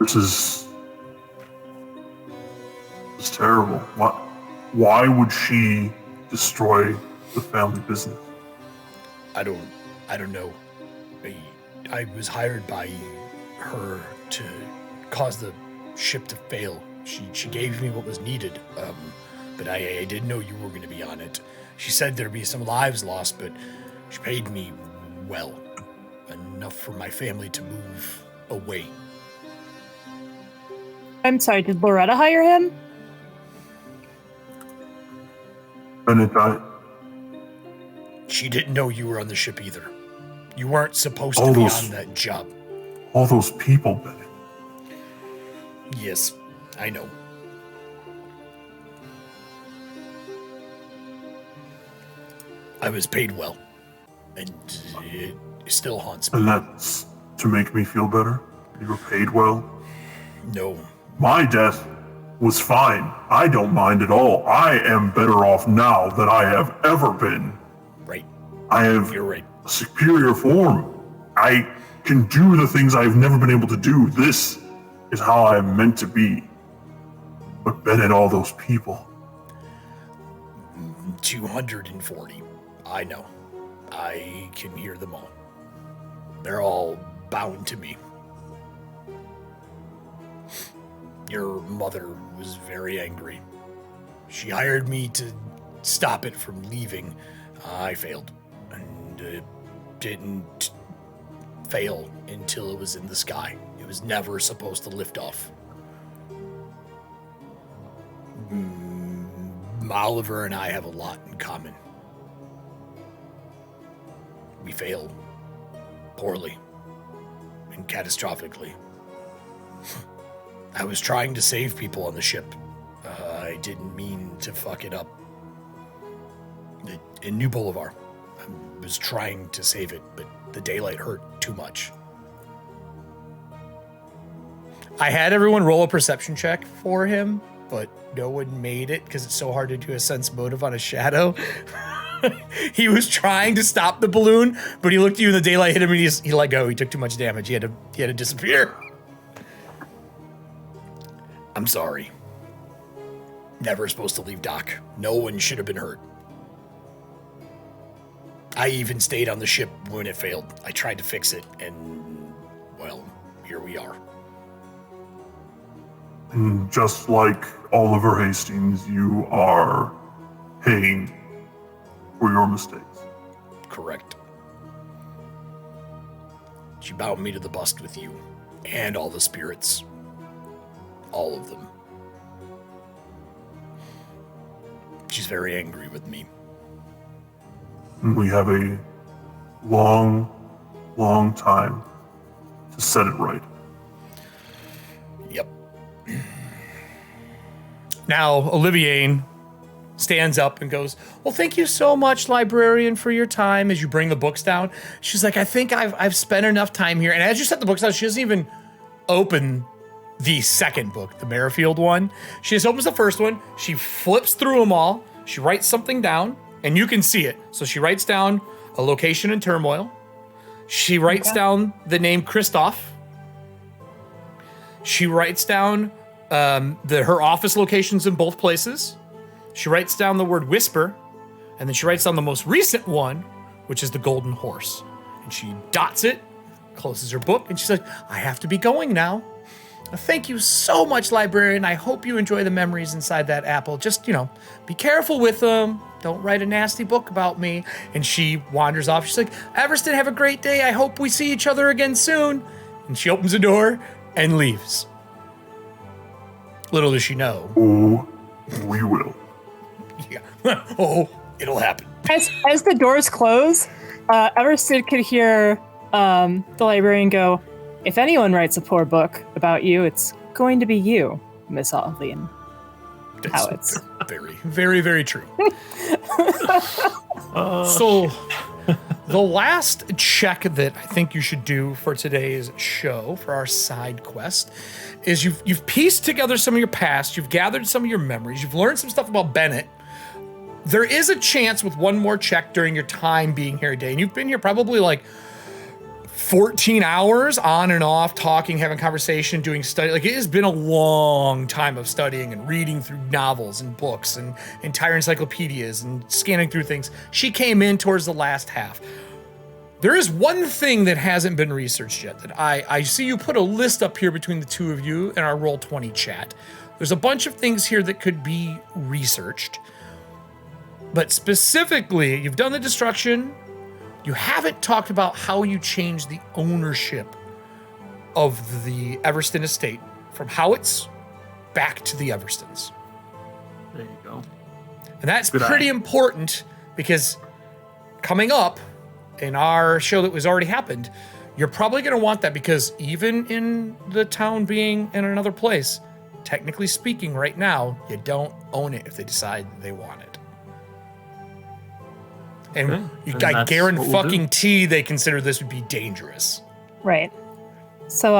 This is terrible. Why would she destroy the family business? I don't know. I was hired by her to cause the ship to fail. She gave me what was needed, but I didn't know you were going to be on it. She said there'd be some lives lost, but she paid me well, enough for my family to move away. I'm sorry, did Loretta hire him? Bennett, She didn't know you were on the ship either. You weren't supposed to be on that job. All those people, Bennett. Yes, I know. I was paid well, and it still haunts me. And that's to make me feel better? You were paid well? No. My death was fine. I don't mind at all. I am better off now than I have ever been. Right. You're right. A superior form. I can do the things I've never been able to do. This is how I am meant to be. But Bennett, all those people. 240. I know. I can hear them all. They're all bound to me. Your mother was very angry. She hired me to stop it from leaving. I failed. And it didn't fail until it was in the sky. It was never supposed to lift off. Oliver and I have a lot in common. We failed poorly and catastrophically. I was trying to save people on the ship. I didn't mean to fuck it up. In New Boulevard, I was trying to save it, but the daylight hurt too much. I had everyone roll a perception check for him, but no one made it because it's so hard to do a sense motive on a shadow. He was trying to stop the balloon, but he looked at you in the daylight, hit him, and he let go. He took too much damage. He had to disappear. I'm sorry. Never supposed to leave dock. No one should have been hurt. I even stayed on the ship when it failed. I tried to fix it, and, well, here we are. And just like Oliver Hastings, you are paying for your mistakes. Correct. She bound me to the bust with you and all the spirits. All of them. She's very angry with me. And we have a long, long time to set it right. Yep. Now, Olivier stands up and goes, well, thank you so much, librarian, for your time as you bring the books down. She's like, I think I've spent enough time here. And as you set the books down, she doesn't even open the second book, the Merrifield one. She just opens the first one. She flips through them all. She writes something down, and you can see it. So she writes down a location in turmoil. She writes down the name Christoph. She writes down her office locations in both places. She writes down the word whisper, and then she writes down the most recent one, which is the golden horse. And she dots it, closes her book, and she's like, I have to be going now. Thank you so much, librarian. I hope you enjoy the memories inside that apple. Just, be careful with them. Don't write a nasty book about me. And she wanders off. She's like, Everston, have a great day. I hope we see each other again soon. And she opens the door and leaves. Little does she know. Oh, we will. Yeah. Oh, it'll happen. As the doors close, Everston could hear the librarian go, if anyone writes a poor book about you, it's going to be you, Miss Alvin. How it's very, very, very true. So the last check that I think you should do for today's show, for our side quest, is you've pieced together some of your past, you've gathered some of your memories, you've learned some stuff about Bennett. There is a chance with one more check during your time being here today, and you've been here probably like 14 hours on and off, talking, having conversation, doing study. Like, it has been a long time of studying and reading through novels and books and entire encyclopedias and scanning through things. She came in towards the last half. There is one thing that hasn't been researched yet that I see you put a list up here between the two of you in our Roll20 chat. There's a bunch of things here that could be researched. But specifically, you've done the destruction. You haven't talked about how you changed the ownership of the Everston estate from Howitz back to the Everstons. There you go. And that's pretty important because coming up in our show that was already happened, you're probably going to want that because even in the town being in another place, technically speaking right now, you don't own it if they decide they want it. And I guarantee they consider this would be dangerous. Right. So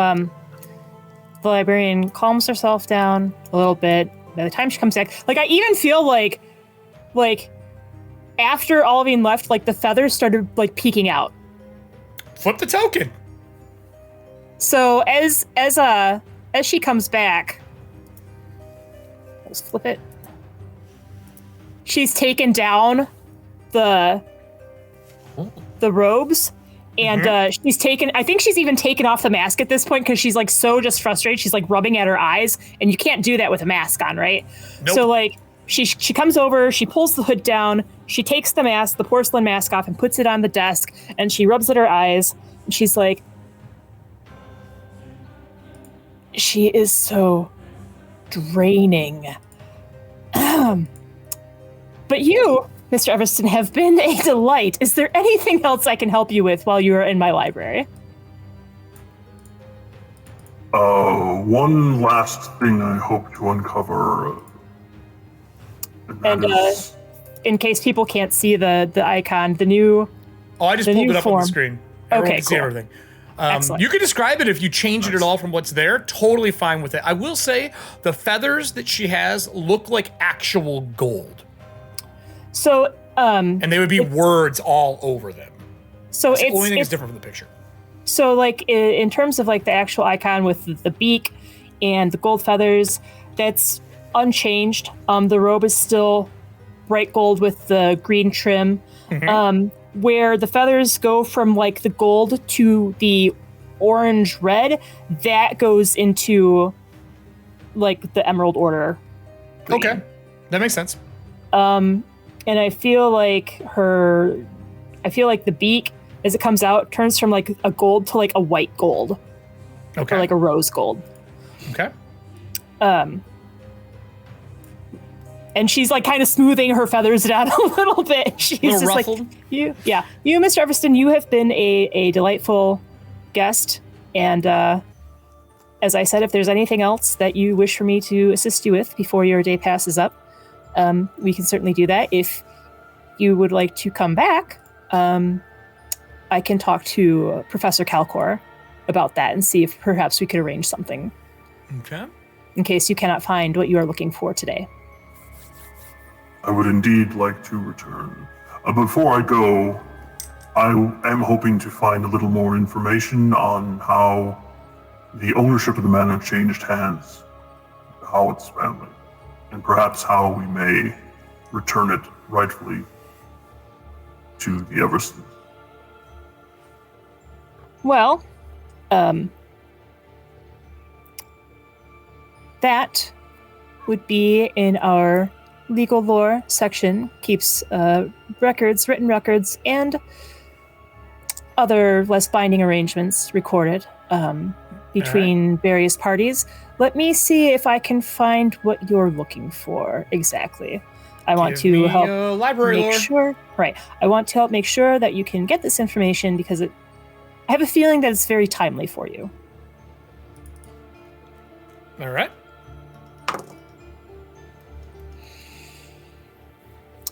the librarian calms herself down a little bit. By the time she comes back, like, I even feel like after Olivine left, like, the feathers started like peeking out. Flip the token. So as she comes back, let's flip it. She's taken down the robes, and she's taken, I think she's even taken off the mask at this point because she's like so just frustrated. She's like rubbing at her eyes, and you can't do that with a mask on, right? Nope. So like she comes over, she pulls the hood down, she takes the mask, the porcelain mask off, and puts it on the desk, and she rubs at her eyes, and she's like, she is so draining. But you, Mr. Everston, have been a delight. Is there anything else I can help you with while you are in my library? One last thing I hope to uncover. And in case people can't see the icon, the new I just pulled it up on the screen. Everyone Okay, can see cool. everything. Excellent. You can describe it if you change it at all from what's there. Totally fine with it. I will say the feathers that she has look like actual gold. So, and they would be words all over them. So That's the only thing that's different from the picture. So, like, in terms of like the actual icon with the beak and the gold feathers, that's unchanged. The robe is still bright gold with the green trim. Where the feathers go from like the gold to the orange red, that goes into like the Emerald Order. Green. Okay, that makes sense. And I feel like the beak, as it comes out, turns from like a gold to like a white gold. Okay. Or like a rose gold. Okay. And she's like kind of smoothing her feathers down a little bit. She's just ruffled. like, you, Mr. Everston, you have been a delightful guest. And as I said, if there's anything else that you wish for me to assist you with before your day passes up, we can certainly do that. If you would like to come back, I can talk to Professor Calcor about that and see if perhaps we could arrange something. Okay. In case you cannot find what you are looking for today. I would indeed like to return. Before I go, I am hoping to find a little more information on how the ownership of the manor changed hands, the Howitz family, and perhaps how we may return it rightfully to the Everstons. Well, that would be in our legal lore section. Keeps written records, and other less binding arrangements recorded between various parties. Let me see if I can find what you're looking for exactly. I want to help library make lore. sure. Right. I want to help make sure that you can get this information because I have a feeling that it's very timely for you. All right.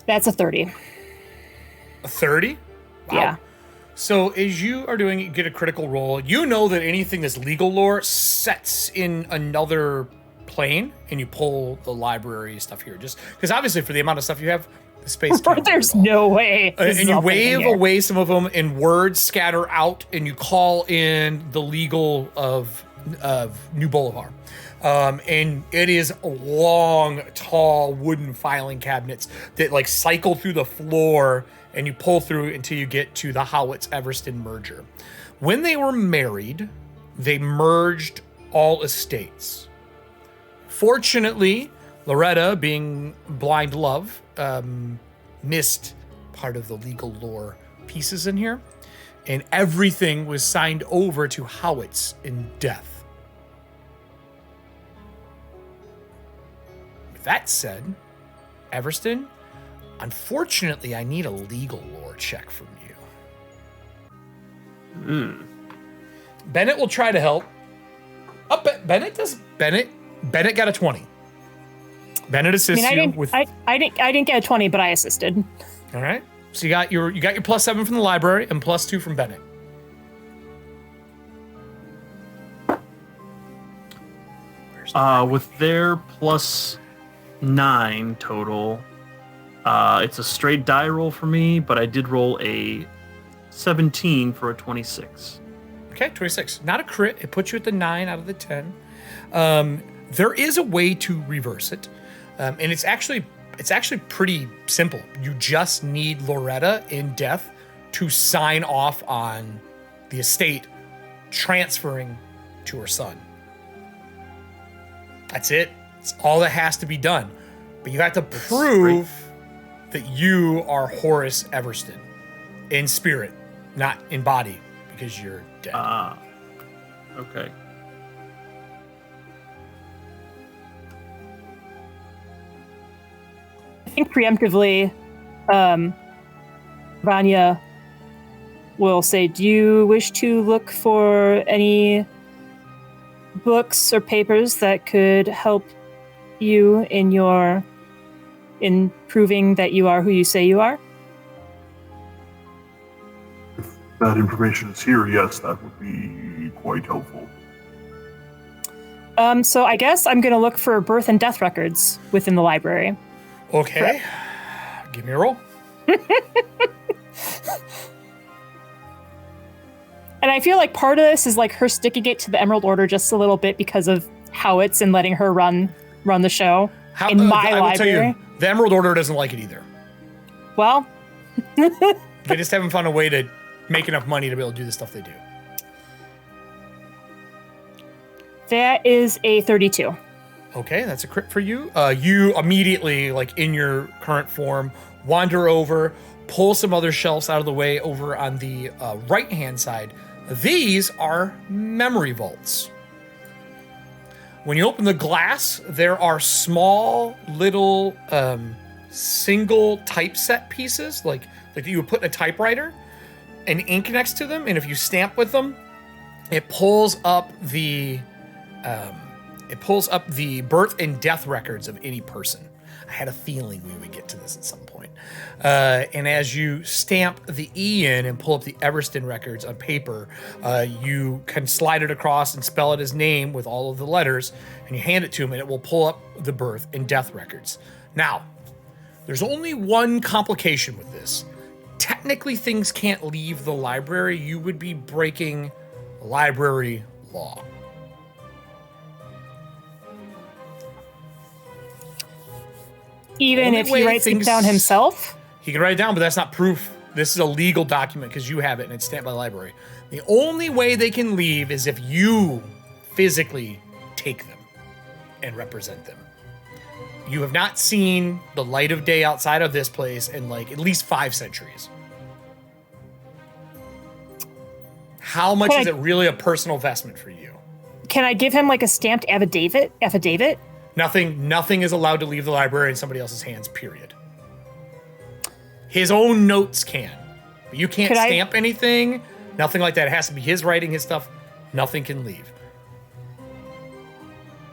That's a 30. A 30? Wow. Yeah. So as you are doing it, get a critical roll. You know that anything that's legal lore sets in another plane, and you pull the library stuff here. Just because obviously for the amount of stuff you have, the space can't There's hold it all. no way. this is And you all fitting in wave here. away some of them, and words scatter out, and you call in the legal of New Bolivar. And it is long, tall wooden filing cabinets that like cycle through the floor, and you pull through until you get to the Howitz Everston merger. When they were married, they merged all estates. Fortunately, Loretta, being blind love, missed part of the legal lore pieces in here, and everything was signed over to Howitz in death. With that said, Everston, unfortunately, I need a legal lore check from you. Bennett will try to help. Oh, Bennett got a 20. Bennett assists I you didn't, with. I didn't get a 20, but I assisted. All right. So you got your +7 from the library and +2 from Bennett. With their +9 total, it's a straight die roll for me, but I did roll a 17 for a 26. Okay, 26. Not a crit. It puts you at the 9 out of the 10. There is a way to reverse it, and it's actually pretty simple. You just need Loretta in death to sign off on the estate transferring to her son. That's it. It's all that has to be done. But you have to prove that you are Horace Everston in spirit, not in body, because you're dead. Okay. I think preemptively, Vanya will say, do you wish to look for any books or papers that could help you in proving that you are who you say you are? If that information is here, yes, that would be quite helpful. So I guess I'm going to look for birth and death records within the library. Okay. Give me a roll. And I feel like part of this is like her sticking it to the Emerald Order just a little bit because of Howitz and letting her run the show in my I will library. tell you, the Emerald Order doesn't like it either. Well, They just haven't found a way to make enough money to be able to do the stuff they do. that is a 32. Okay, that's a crit for you. You immediately, like in your current form, wander over, pull some other shelves out of the way over on the right-hand side. These are memory vaults. When you open the glass, there are small little single typeset pieces, like you would put in a typewriter, and ink next to them. And if you stamp with them, it pulls up the birth and death records of any person. I had a feeling we would get to this at some point. And as you stamp the E in and pull up the Everston records on paper, you can slide it across and spell it his name with all of the letters, and you hand it to him, and it will pull up the birth and death records. Now, there's only one complication with this. Technically, things can't leave the library. You would be breaking library law. Even if he writes it down himself? He can write it down, but that's not proof. This is a legal document because you have it and it's stamped by the library. The only way they can leave is if you physically take them and represent them. You have not seen the light of day outside of this place in like at least 5 centuries. How much is it really a personal investment for you? Can I give him like a stamped affidavit? Nothing is allowed to leave the library in somebody else's hands, period. His own notes can. But you can't stamp anything, nothing like that. It has to be his writing, his stuff. Nothing can leave.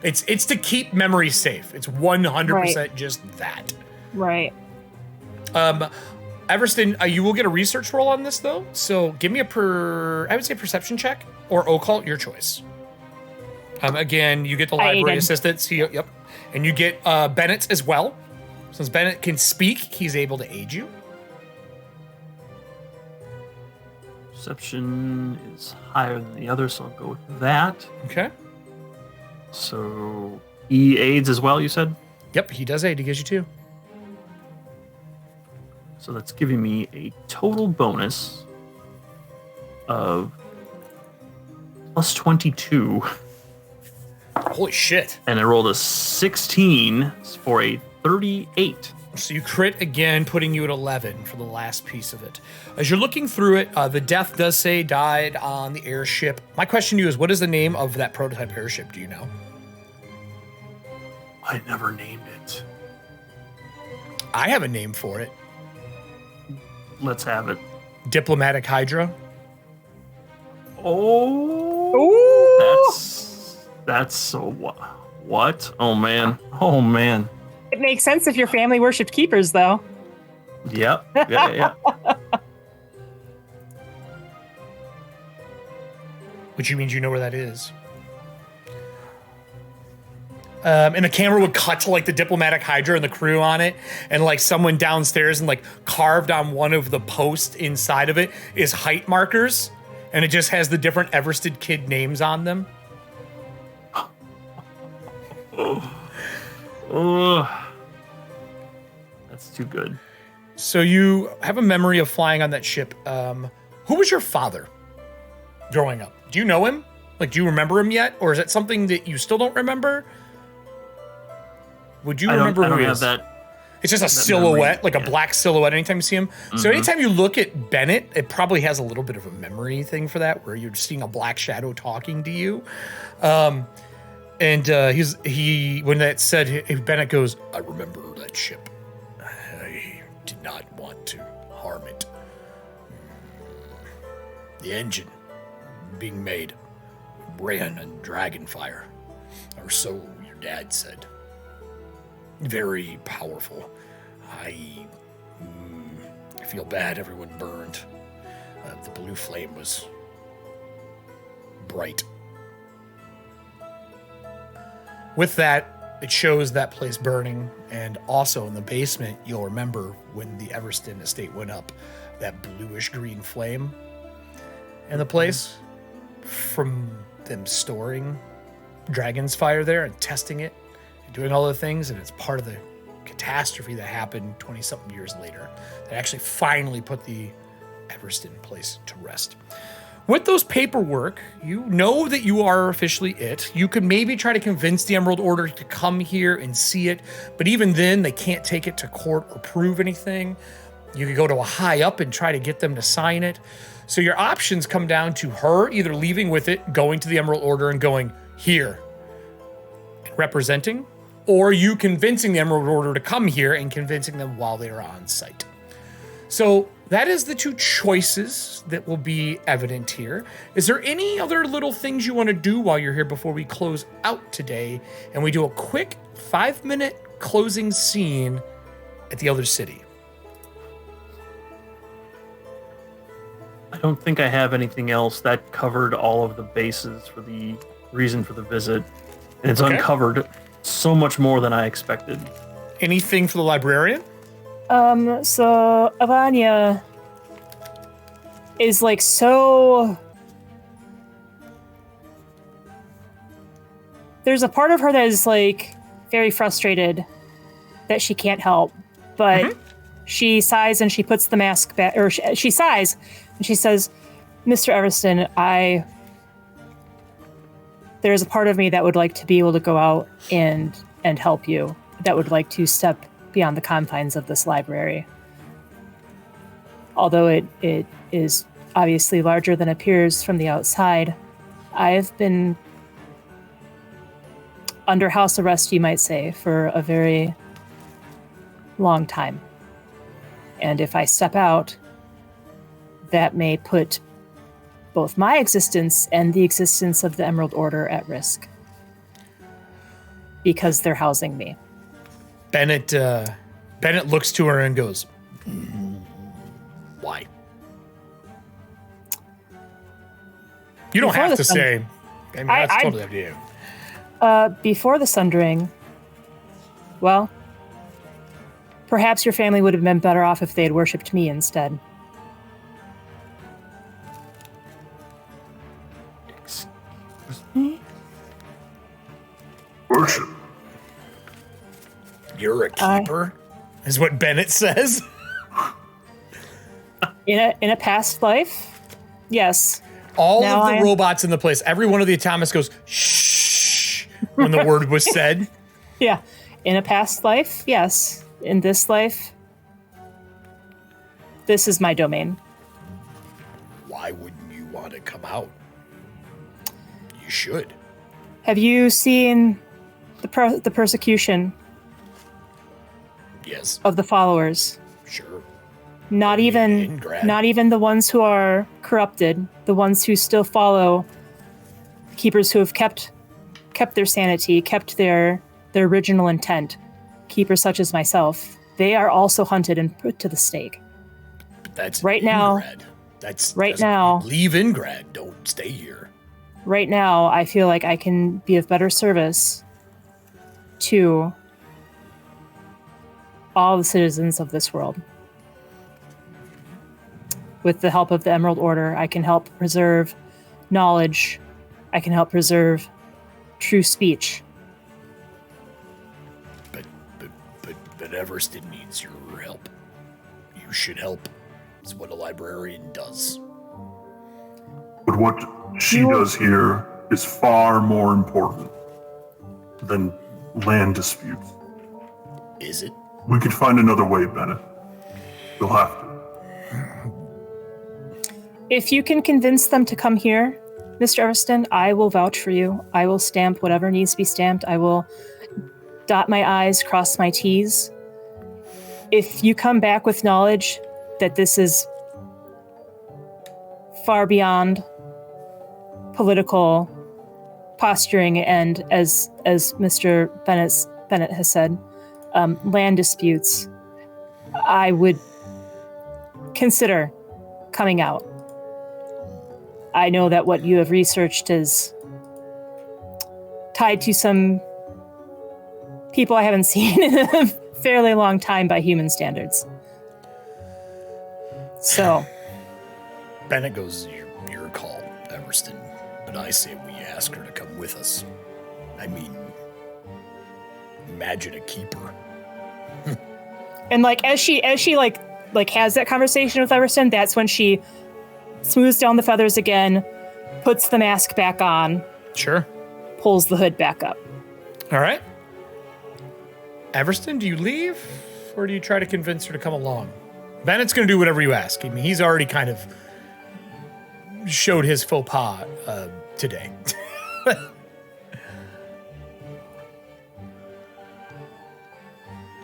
It's to keep memory safe. It's 100% just that. Right. Everston, you will get a research roll on this, though. So give me I would say perception check or occult, your choice. Again, you get the library assistants. Yep. And you get Bennett's as well. Since Bennett can speak, he's able to aid you. Perception is higher than the other, so I'll go with that. Okay. So he aids as well, you said? Yep, he does aid. He gives you 2. So that's giving me a total bonus of plus 22. Holy shit. And I rolled a 16 for a 38. So you crit again, putting you at 11 for the last piece of it. As you're looking through it, the death does say died on the airship. My question to you is, what is the name of that prototype airship? Do you know? I never named it. I have a name for it. Let's have it. Diplomatic Hydra. Oh, that's so what? Oh man. It makes sense if your family worshipped keepers, though. Yep. Yeah. Which means you know where that is. And the camera would cut to like the Diplomatic Hydra and the crew on it, and like someone downstairs, and like carved on one of the posts inside of it is height markers, and it just has the different Everston kid names on them. That's too good. So you have a memory of flying on that ship. Who was your father growing up? Do you know him? Like, do you remember him yet? Or is it something that you still don't remember? Would you remember who he is? It's just a silhouette, memory, like a black silhouette anytime you see him. Mm-hmm. So anytime you look at Bennett, it probably has a little bit of a memory thing for that, where you're seeing a black shadow talking to you. And when that said, Bennett goes, I remember that ship. I did not want to harm it. The engine being made ran on dragon fire, or so your dad said. Very powerful. I feel bad everyone burned. The blue flame was bright. With that, it shows that place burning, and also in the basement, you'll remember when the Everston estate went up, that bluish-green flame in the place from them storing dragon's fire there and testing it and doing all the things, and it's part of the catastrophe that happened 20-something years later that actually finally put the Everston place to rest. with those paperwork, you know that you are officially it. You could maybe try to convince the Emerald Order to come here and see it, but even then, they can't take it to court or prove anything. You could go to a high up and try to get them to sign it. So your options come down to her either leaving with it, going to the Emerald Order and going, here, representing, or you convincing the Emerald Order to come here and convincing them while they are on site. So that is the two choices that will be evident here. Is there any other little things you want to do while you're here before we close out today and we do a quick 5-minute closing scene at the other city? I don't think I have anything else. That covered all of the bases for the reason for the visit. And it's uncovered so much more than I expected. Anything for the librarian? So Avanya is like so. There's a part of her that is like very frustrated that she can't help, but she sighs and she puts the mask back, or she sighs and she says, "Mr. Everston, there's a part of me that would like to be able to go out and help you, that would like to step beyond the confines of this library. Although it is obviously larger than appears from the outside, I've been under house arrest, you might say, for a very long time. And if I step out, that may put both my existence and the existence of the Emerald Order at risk, because they're housing me." Bennett looks to her and goes, "Why?" You don't have to say. I mean, that's totally up to you. Before the Sundering, well, perhaps your family would have been better off if they had worshipped me instead. Worship. You're a keeper, is what Bennett says. In a past life, yes. All of the robots in the place, every one of the automats goes, shh, when the word was said. Yeah. In a past life, yes. In this life, this is my domain. Why wouldn't you want to come out? You should. Have you seen the persecution? Yes. Of the followers? Sure. Not even the ones who are corrupted, the ones who still follow keepers who have kept their sanity, kept their original intent. Keepers such as myself, they are also hunted and put to the stake. But that's right now. That's right now. Leave Ingrad. Don't stay here. Right now, I feel like I can be of better service to all the citizens of this world. With the help of the Emerald Order, I can help preserve knowledge. I can help preserve true speech. But Everston needs your help. You should help. It's what a librarian does. But what she does here is far more important than land disputes. Is it? We could find another way, Bennett. You'll have to. If you can convince them to come here, Mr. Everston, I will vouch for you. I will stamp whatever needs to be stamped. I will dot my I's, cross my T's. If you come back with knowledge that this is far beyond political posturing and, as Mr. Bennett has said, land disputes, I would consider coming out. I know that what you have researched is tied to some people I haven't seen in a fairly long time by human standards. So. Bennett goes, your call, Everston, but I say we ask her to come with us. I mean, imagine a keeper. And like as she like has that conversation with Everston, that's when she smooths down the feathers again, puts the mask back on, Sure. pulls the hood back up. All right. Everston, do you leave or do you try to convince her to come along? Bennett's going to do whatever you ask. I mean, he's already kind of showed his faux pas today.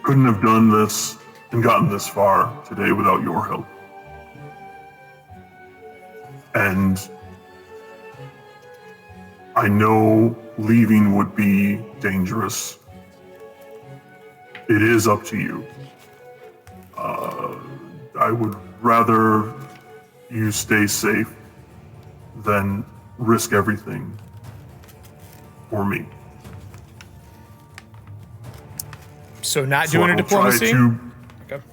Couldn't have done this and gotten this far today without your help. And I know leaving would be dangerous. It is up to you. I would rather you stay safe than risk everything for me. So not So doing I a will diplomacy? try to, Okay.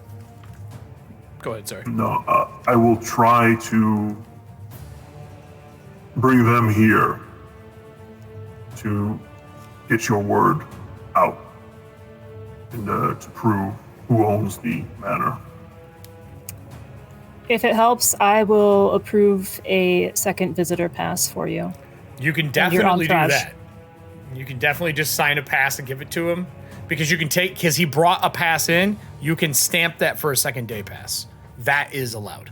Go ahead, sorry. no, I will try to bring them here to get your word out and to prove who owns the manor. If it helps, I will approve a second visitor pass for you. You can your definitely do entourage. that. You can definitely just sign a pass and give it to him because you can take, because he brought a pass in, you can stamp that for a second day pass. That is allowed.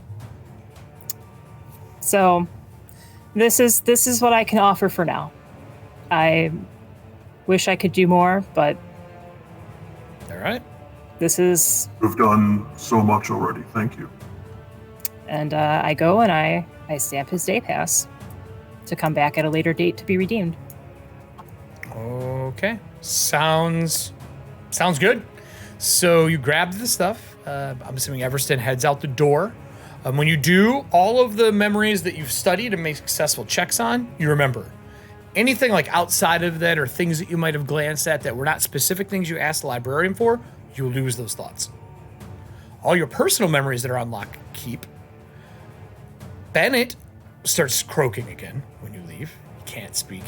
So this is what I can offer for now. I wish I could do more, but All right. this is, You've done so much already. Thank you. and I go and I stamp his day pass to come back at a later date to be redeemed. Okay. Sounds good. So you grab the stuff. I'm assuming Everston heads out the door. When you do, all of the memories that you've studied and made successful checks on, you remember. Anything like outside of that or things that you might have glanced at that were not specific things you asked the librarian for, you'll lose those thoughts. All your personal memories that are on lock, keep. Bennett starts croaking again when you leave. He can't speak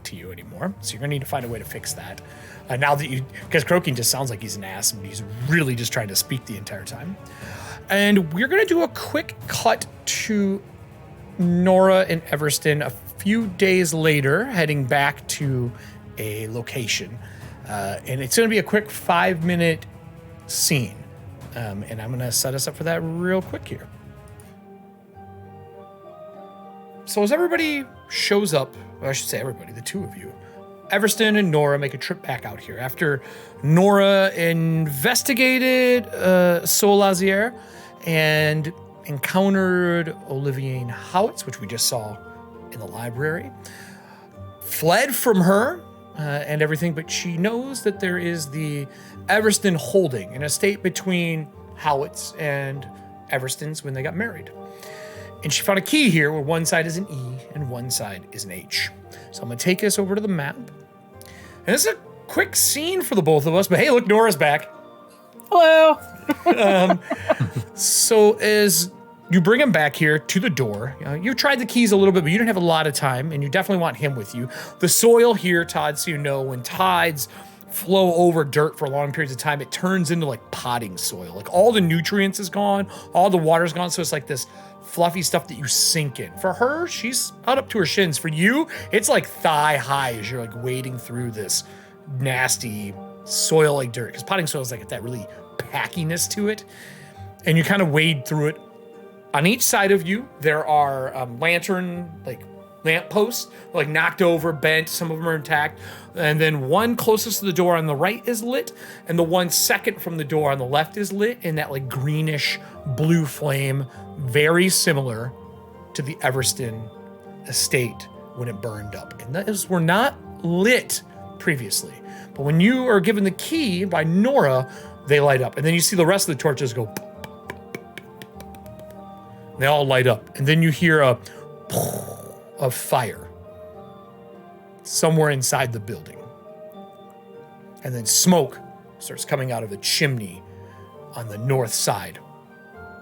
to you anymore, so you're gonna need to find a way to fix that. Now that because croaking just sounds like he's an ass, but he's really just trying to speak the entire time. And we're gonna do a quick cut to Nora and Everston a few days later, heading back to a location. And it's gonna be a quick 5-minute scene. And I'm gonna set us up for that real quick here. So as everybody shows up, well, I should say everybody, the two of you, Everston and Nora make a trip back out here. After Nora investigated Sol-Lazier and encountered Olivier Howitz, which we just saw in the library, fled from her and everything, but she knows that there is the Everston holding, an estate between Howitz and Everston's when they got married. And she found a key here where one side is an E and one side is an H. So I'm gonna take us over to the map. And this is a quick scene for the both of us, but hey, look, Nora's back. Hello. So as you bring him back here to the door, you've tried the keys a little bit, but you didn't have a lot of time, and you definitely want him with you. The soil here, Todd, so you know, when tides flow over dirt for long periods of time, it turns into like potting soil. Like all the nutrients is gone, all the water's gone, so it's like this fluffy stuff that you sink in. For her, she's out up to her shins. For you, it's like thigh high as you're like wading through this nasty soil like dirt, because potting soil is like that really packiness to it, and you kind of wade through it. On each side of you, there are lamp posts, like knocked over, bent. Some of them are intact. And then one closest to the door on the right is lit, and the one second from the door on the left is lit in that like greenish blue flame, very similar to the Everston estate when it burned up. And those were not lit previously. But when you are given the key by Nora, they light up. And then you see the rest of the torches go. They all light up. And then you hear a of fire somewhere inside the building. And then smoke starts coming out of a chimney on the north side,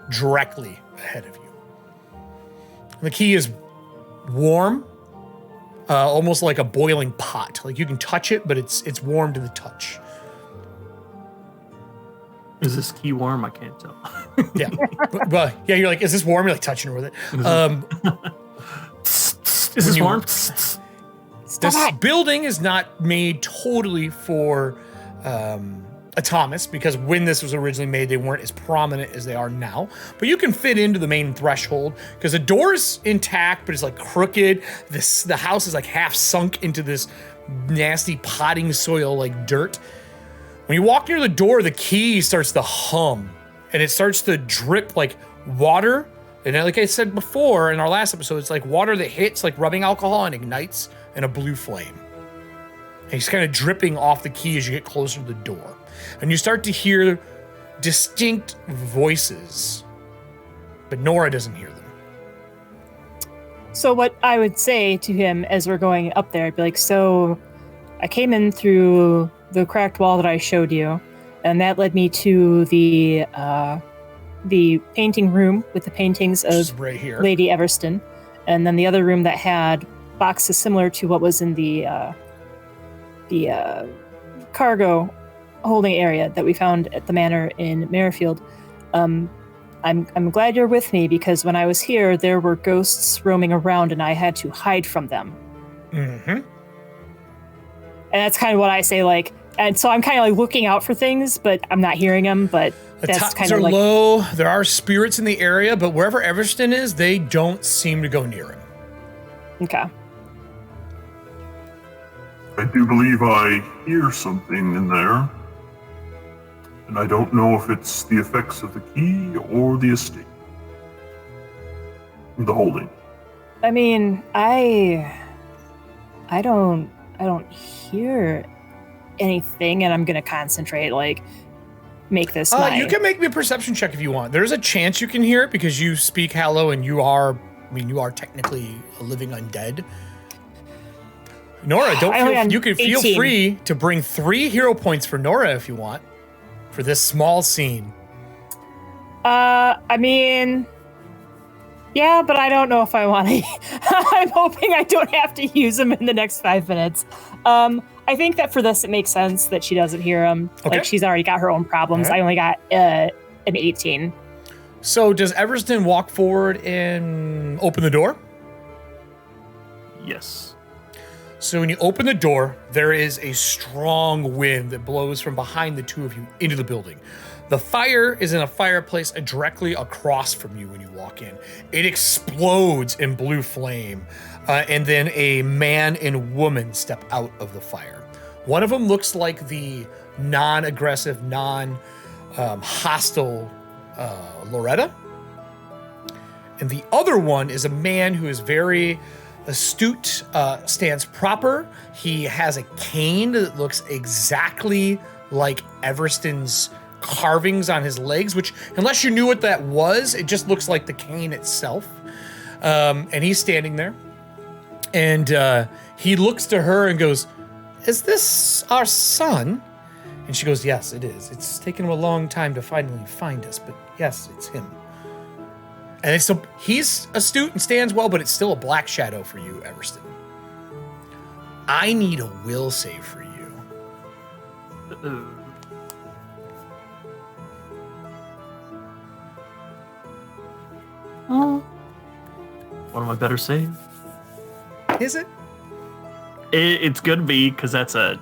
directly ahead of you. And the key is warm, almost like a boiling pot. Like you can touch it, but it's warm to the touch. Is this key warm? I can't tell. Yeah. Well, yeah, you're like, is this warm? You're like touching her with it. Is this warm? This building is not made totally for atomists, because when this was originally made, they weren't as prominent as they are now. But you can fit into the main threshold because the door's intact, but it's like crooked. The house is like half sunk into this nasty potting soil, like dirt. When you walk near the door, the key starts to hum and it starts to drip like water. And like I said before in our last episode, it's like water that hits like rubbing alcohol and ignites in a blue flame. And it's kind of dripping off the key as you get closer to the door. And you start to hear distinct voices, but Nora doesn't hear them. So what I would say to him as we're going up there, I'd be like, so I came in through the cracked wall that I showed you, and that led me to the painting room with the paintings of right here. Lady Everston, and then the other room that had boxes similar to what was in the cargo holding area that we found at the Manor in Merrifield. I'm glad you're with me, because when I was here, there were ghosts roaming around and I had to hide from them. Mm-hmm. And that's kind of what I say, like, and so I'm kind of like looking out for things, but I'm not hearing them, but that's kind of like... The tides are low, there are spirits in the area, but wherever Everston is, they don't seem to go near him. Okay. I do believe I hear something in there. And I don't know if it's the effects of the key or the estate. The holding. I mean, I don't hear anything, and I'm gonna concentrate, like, make this my... You can make me a perception check if you want. There's a chance you can hear it because you speak Hallow and you are technically a living undead. Nora, you can feel 18. free to bring 3 hero points for Nora if you want, for this small scene. I mean, yeah, but I don't know if I want to. I'm hoping I don't have to use them in the next 5 minutes. I think that for this, it makes sense that she doesn't hear them. Okay. Like, she's already got her own problems. Right. I only got an 18. So does Everston walk forward and open the door? Yes. So when you open the door, there is a strong wind that blows from behind the two of you into the building. The fire is in a fireplace directly across from you when you walk in. It explodes in blue flame, and then a man and woman step out of the fire. One of them looks like the non-aggressive, non-hostile Loretta. And the other one is a man who is very astute, stands proper. He has a cane that looks exactly like Everston's carvings on his legs, which, unless you knew what that was, it just looks like the cane itself. And he's standing there. And he looks to her and goes, "Is this our son?" And she goes, "Yes, it is. It's taken him a long time to finally find us, but yes, it's him." And he's astute and stands well, but it's still a black shadow for you, Everston. I need a will save for you. One of my better saves. Is it? It's gonna be, because that's a...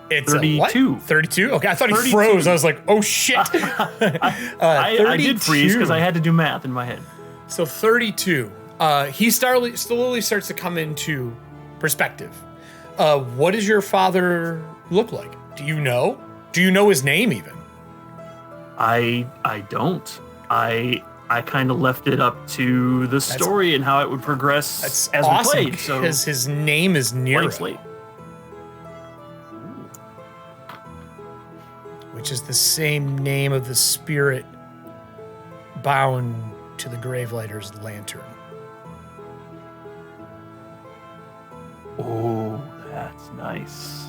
It's 32. A what? 32? Okay, I thought 32. he froze. I was like, oh shit. I did freeze because I had to do math in my head. So 32. He slowly starts to come into perspective. What does your father look like? Do you know? Do you know his name even? I don't. I kind of left it up to the story and how it would progress That's as awesome, we played. So because his name is Nora, blank slate. which is the same name of the spirit bound to the Gravelighter's lantern. Oh, that's nice.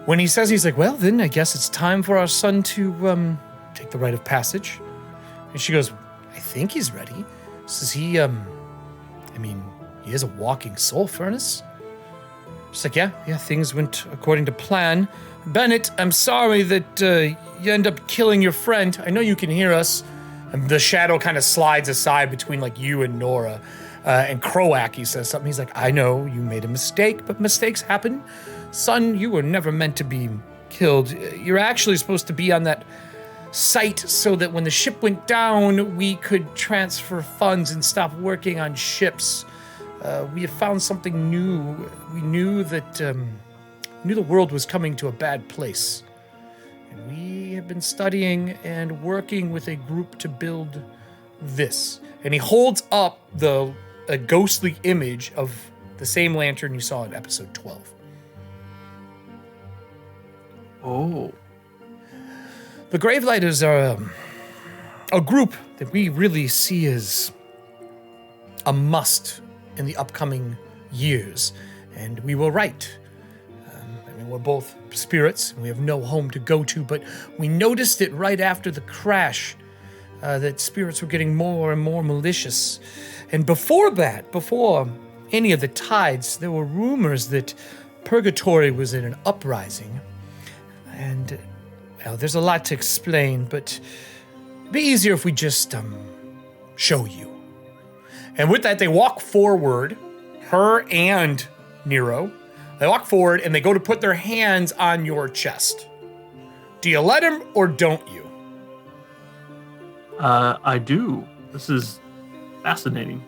When he says, he's like, "Well, then I guess it's time for our son to take the rite of passage." And she goes, "I think he's ready." Says he, he is a walking soul furnace. She's like, yeah, things went according to plan. Bennett, I'm sorry that you end up killing your friend. I know you can hear us. And the shadow kind of slides aside between like you and Nora. And Croak, says something. He's like, I know you made a mistake, but mistakes happen. Son, you were never meant to be killed. You're actually supposed to be on that site so that when the ship went down, we could transfer funds and stop working on ships. We have found something new. We knew that the world was coming to a bad place. And we have been studying and working with a group to build this. And he holds up a ghostly image of the same lantern you saw in episode 12. Oh. The Gravelighters are a group that we really see as a must in the upcoming years, and we were right. We're both spirits, and we have no home to go to, but we noticed it right after the crash, that spirits were getting more and more malicious. And before that, before any of the tides, there were rumors that Purgatory was in an uprising. And, well, there's a lot to explain, but it'd be easier if we just, show you. And with that, they walk forward, her and Nero. They walk forward and they go to put their hands on your chest. Do you let him or don't you? I do. This is fascinating.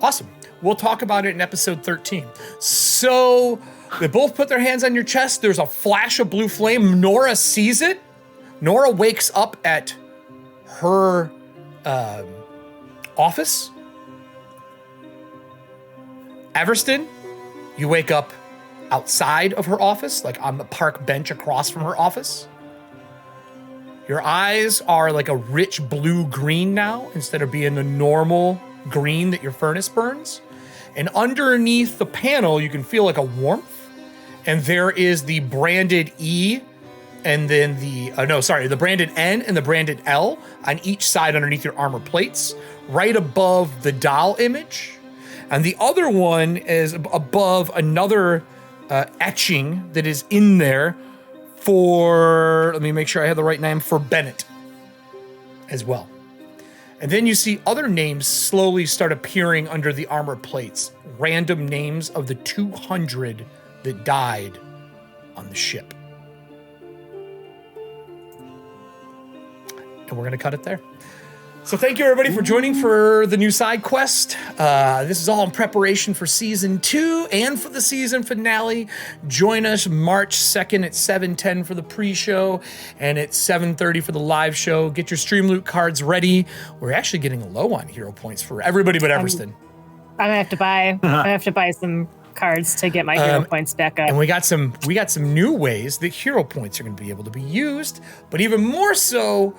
Awesome. We'll talk about it in episode 13. So they both put their hands on your chest. There's a flash of blue flame. Nora sees it. Nora wakes up at her office. Everston, you wake up outside of her office, like on the park bench across from her office. Your eyes are like a rich blue-green now, instead of being the normal green that your furnace burns. And underneath the panel, you can feel like a warmth. And there is the branded E, and then the branded N and the branded L on each side underneath your armor plates, right above the doll image. And the other one is above another etching that is in there for, let me make sure I have the right name, for Bennett as well. And then you see other names slowly start appearing under the armor plates, random names of the 200 that died on the ship. And we're going to cut it there. So thank you, everybody, for joining for the new side quest. This is all in preparation for season 2 and for the season finale. Join us March 2nd at 7:10 for the pre-show and at 7:30 for the live show. Get your Stream Loot cards ready. We're actually getting low on hero points for everybody but Everston. I'm gonna have to buy some cards to get my hero points back up. And we got some new ways that hero points are going to be able to be used, but even more so,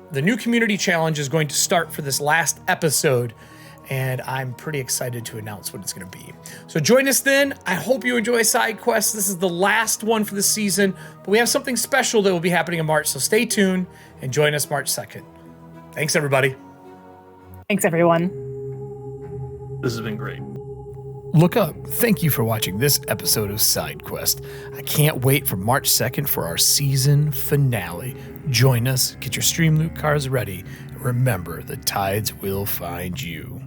the new community challenge is going to start for this last episode, and I'm pretty excited to announce what it's going to be. So join us then. I hope you enjoy Side Quest. This is the last one for the season, but we have something special that will be happening in March, so stay tuned and join us March 2nd. Thanks, everybody. Thanks, everyone. This has been great. Look up. Thank you for watching this episode of Side Quest. I can't wait for March 2nd for our season finale. Join us, get your Stream Loot cards ready, and remember, the tides will find you.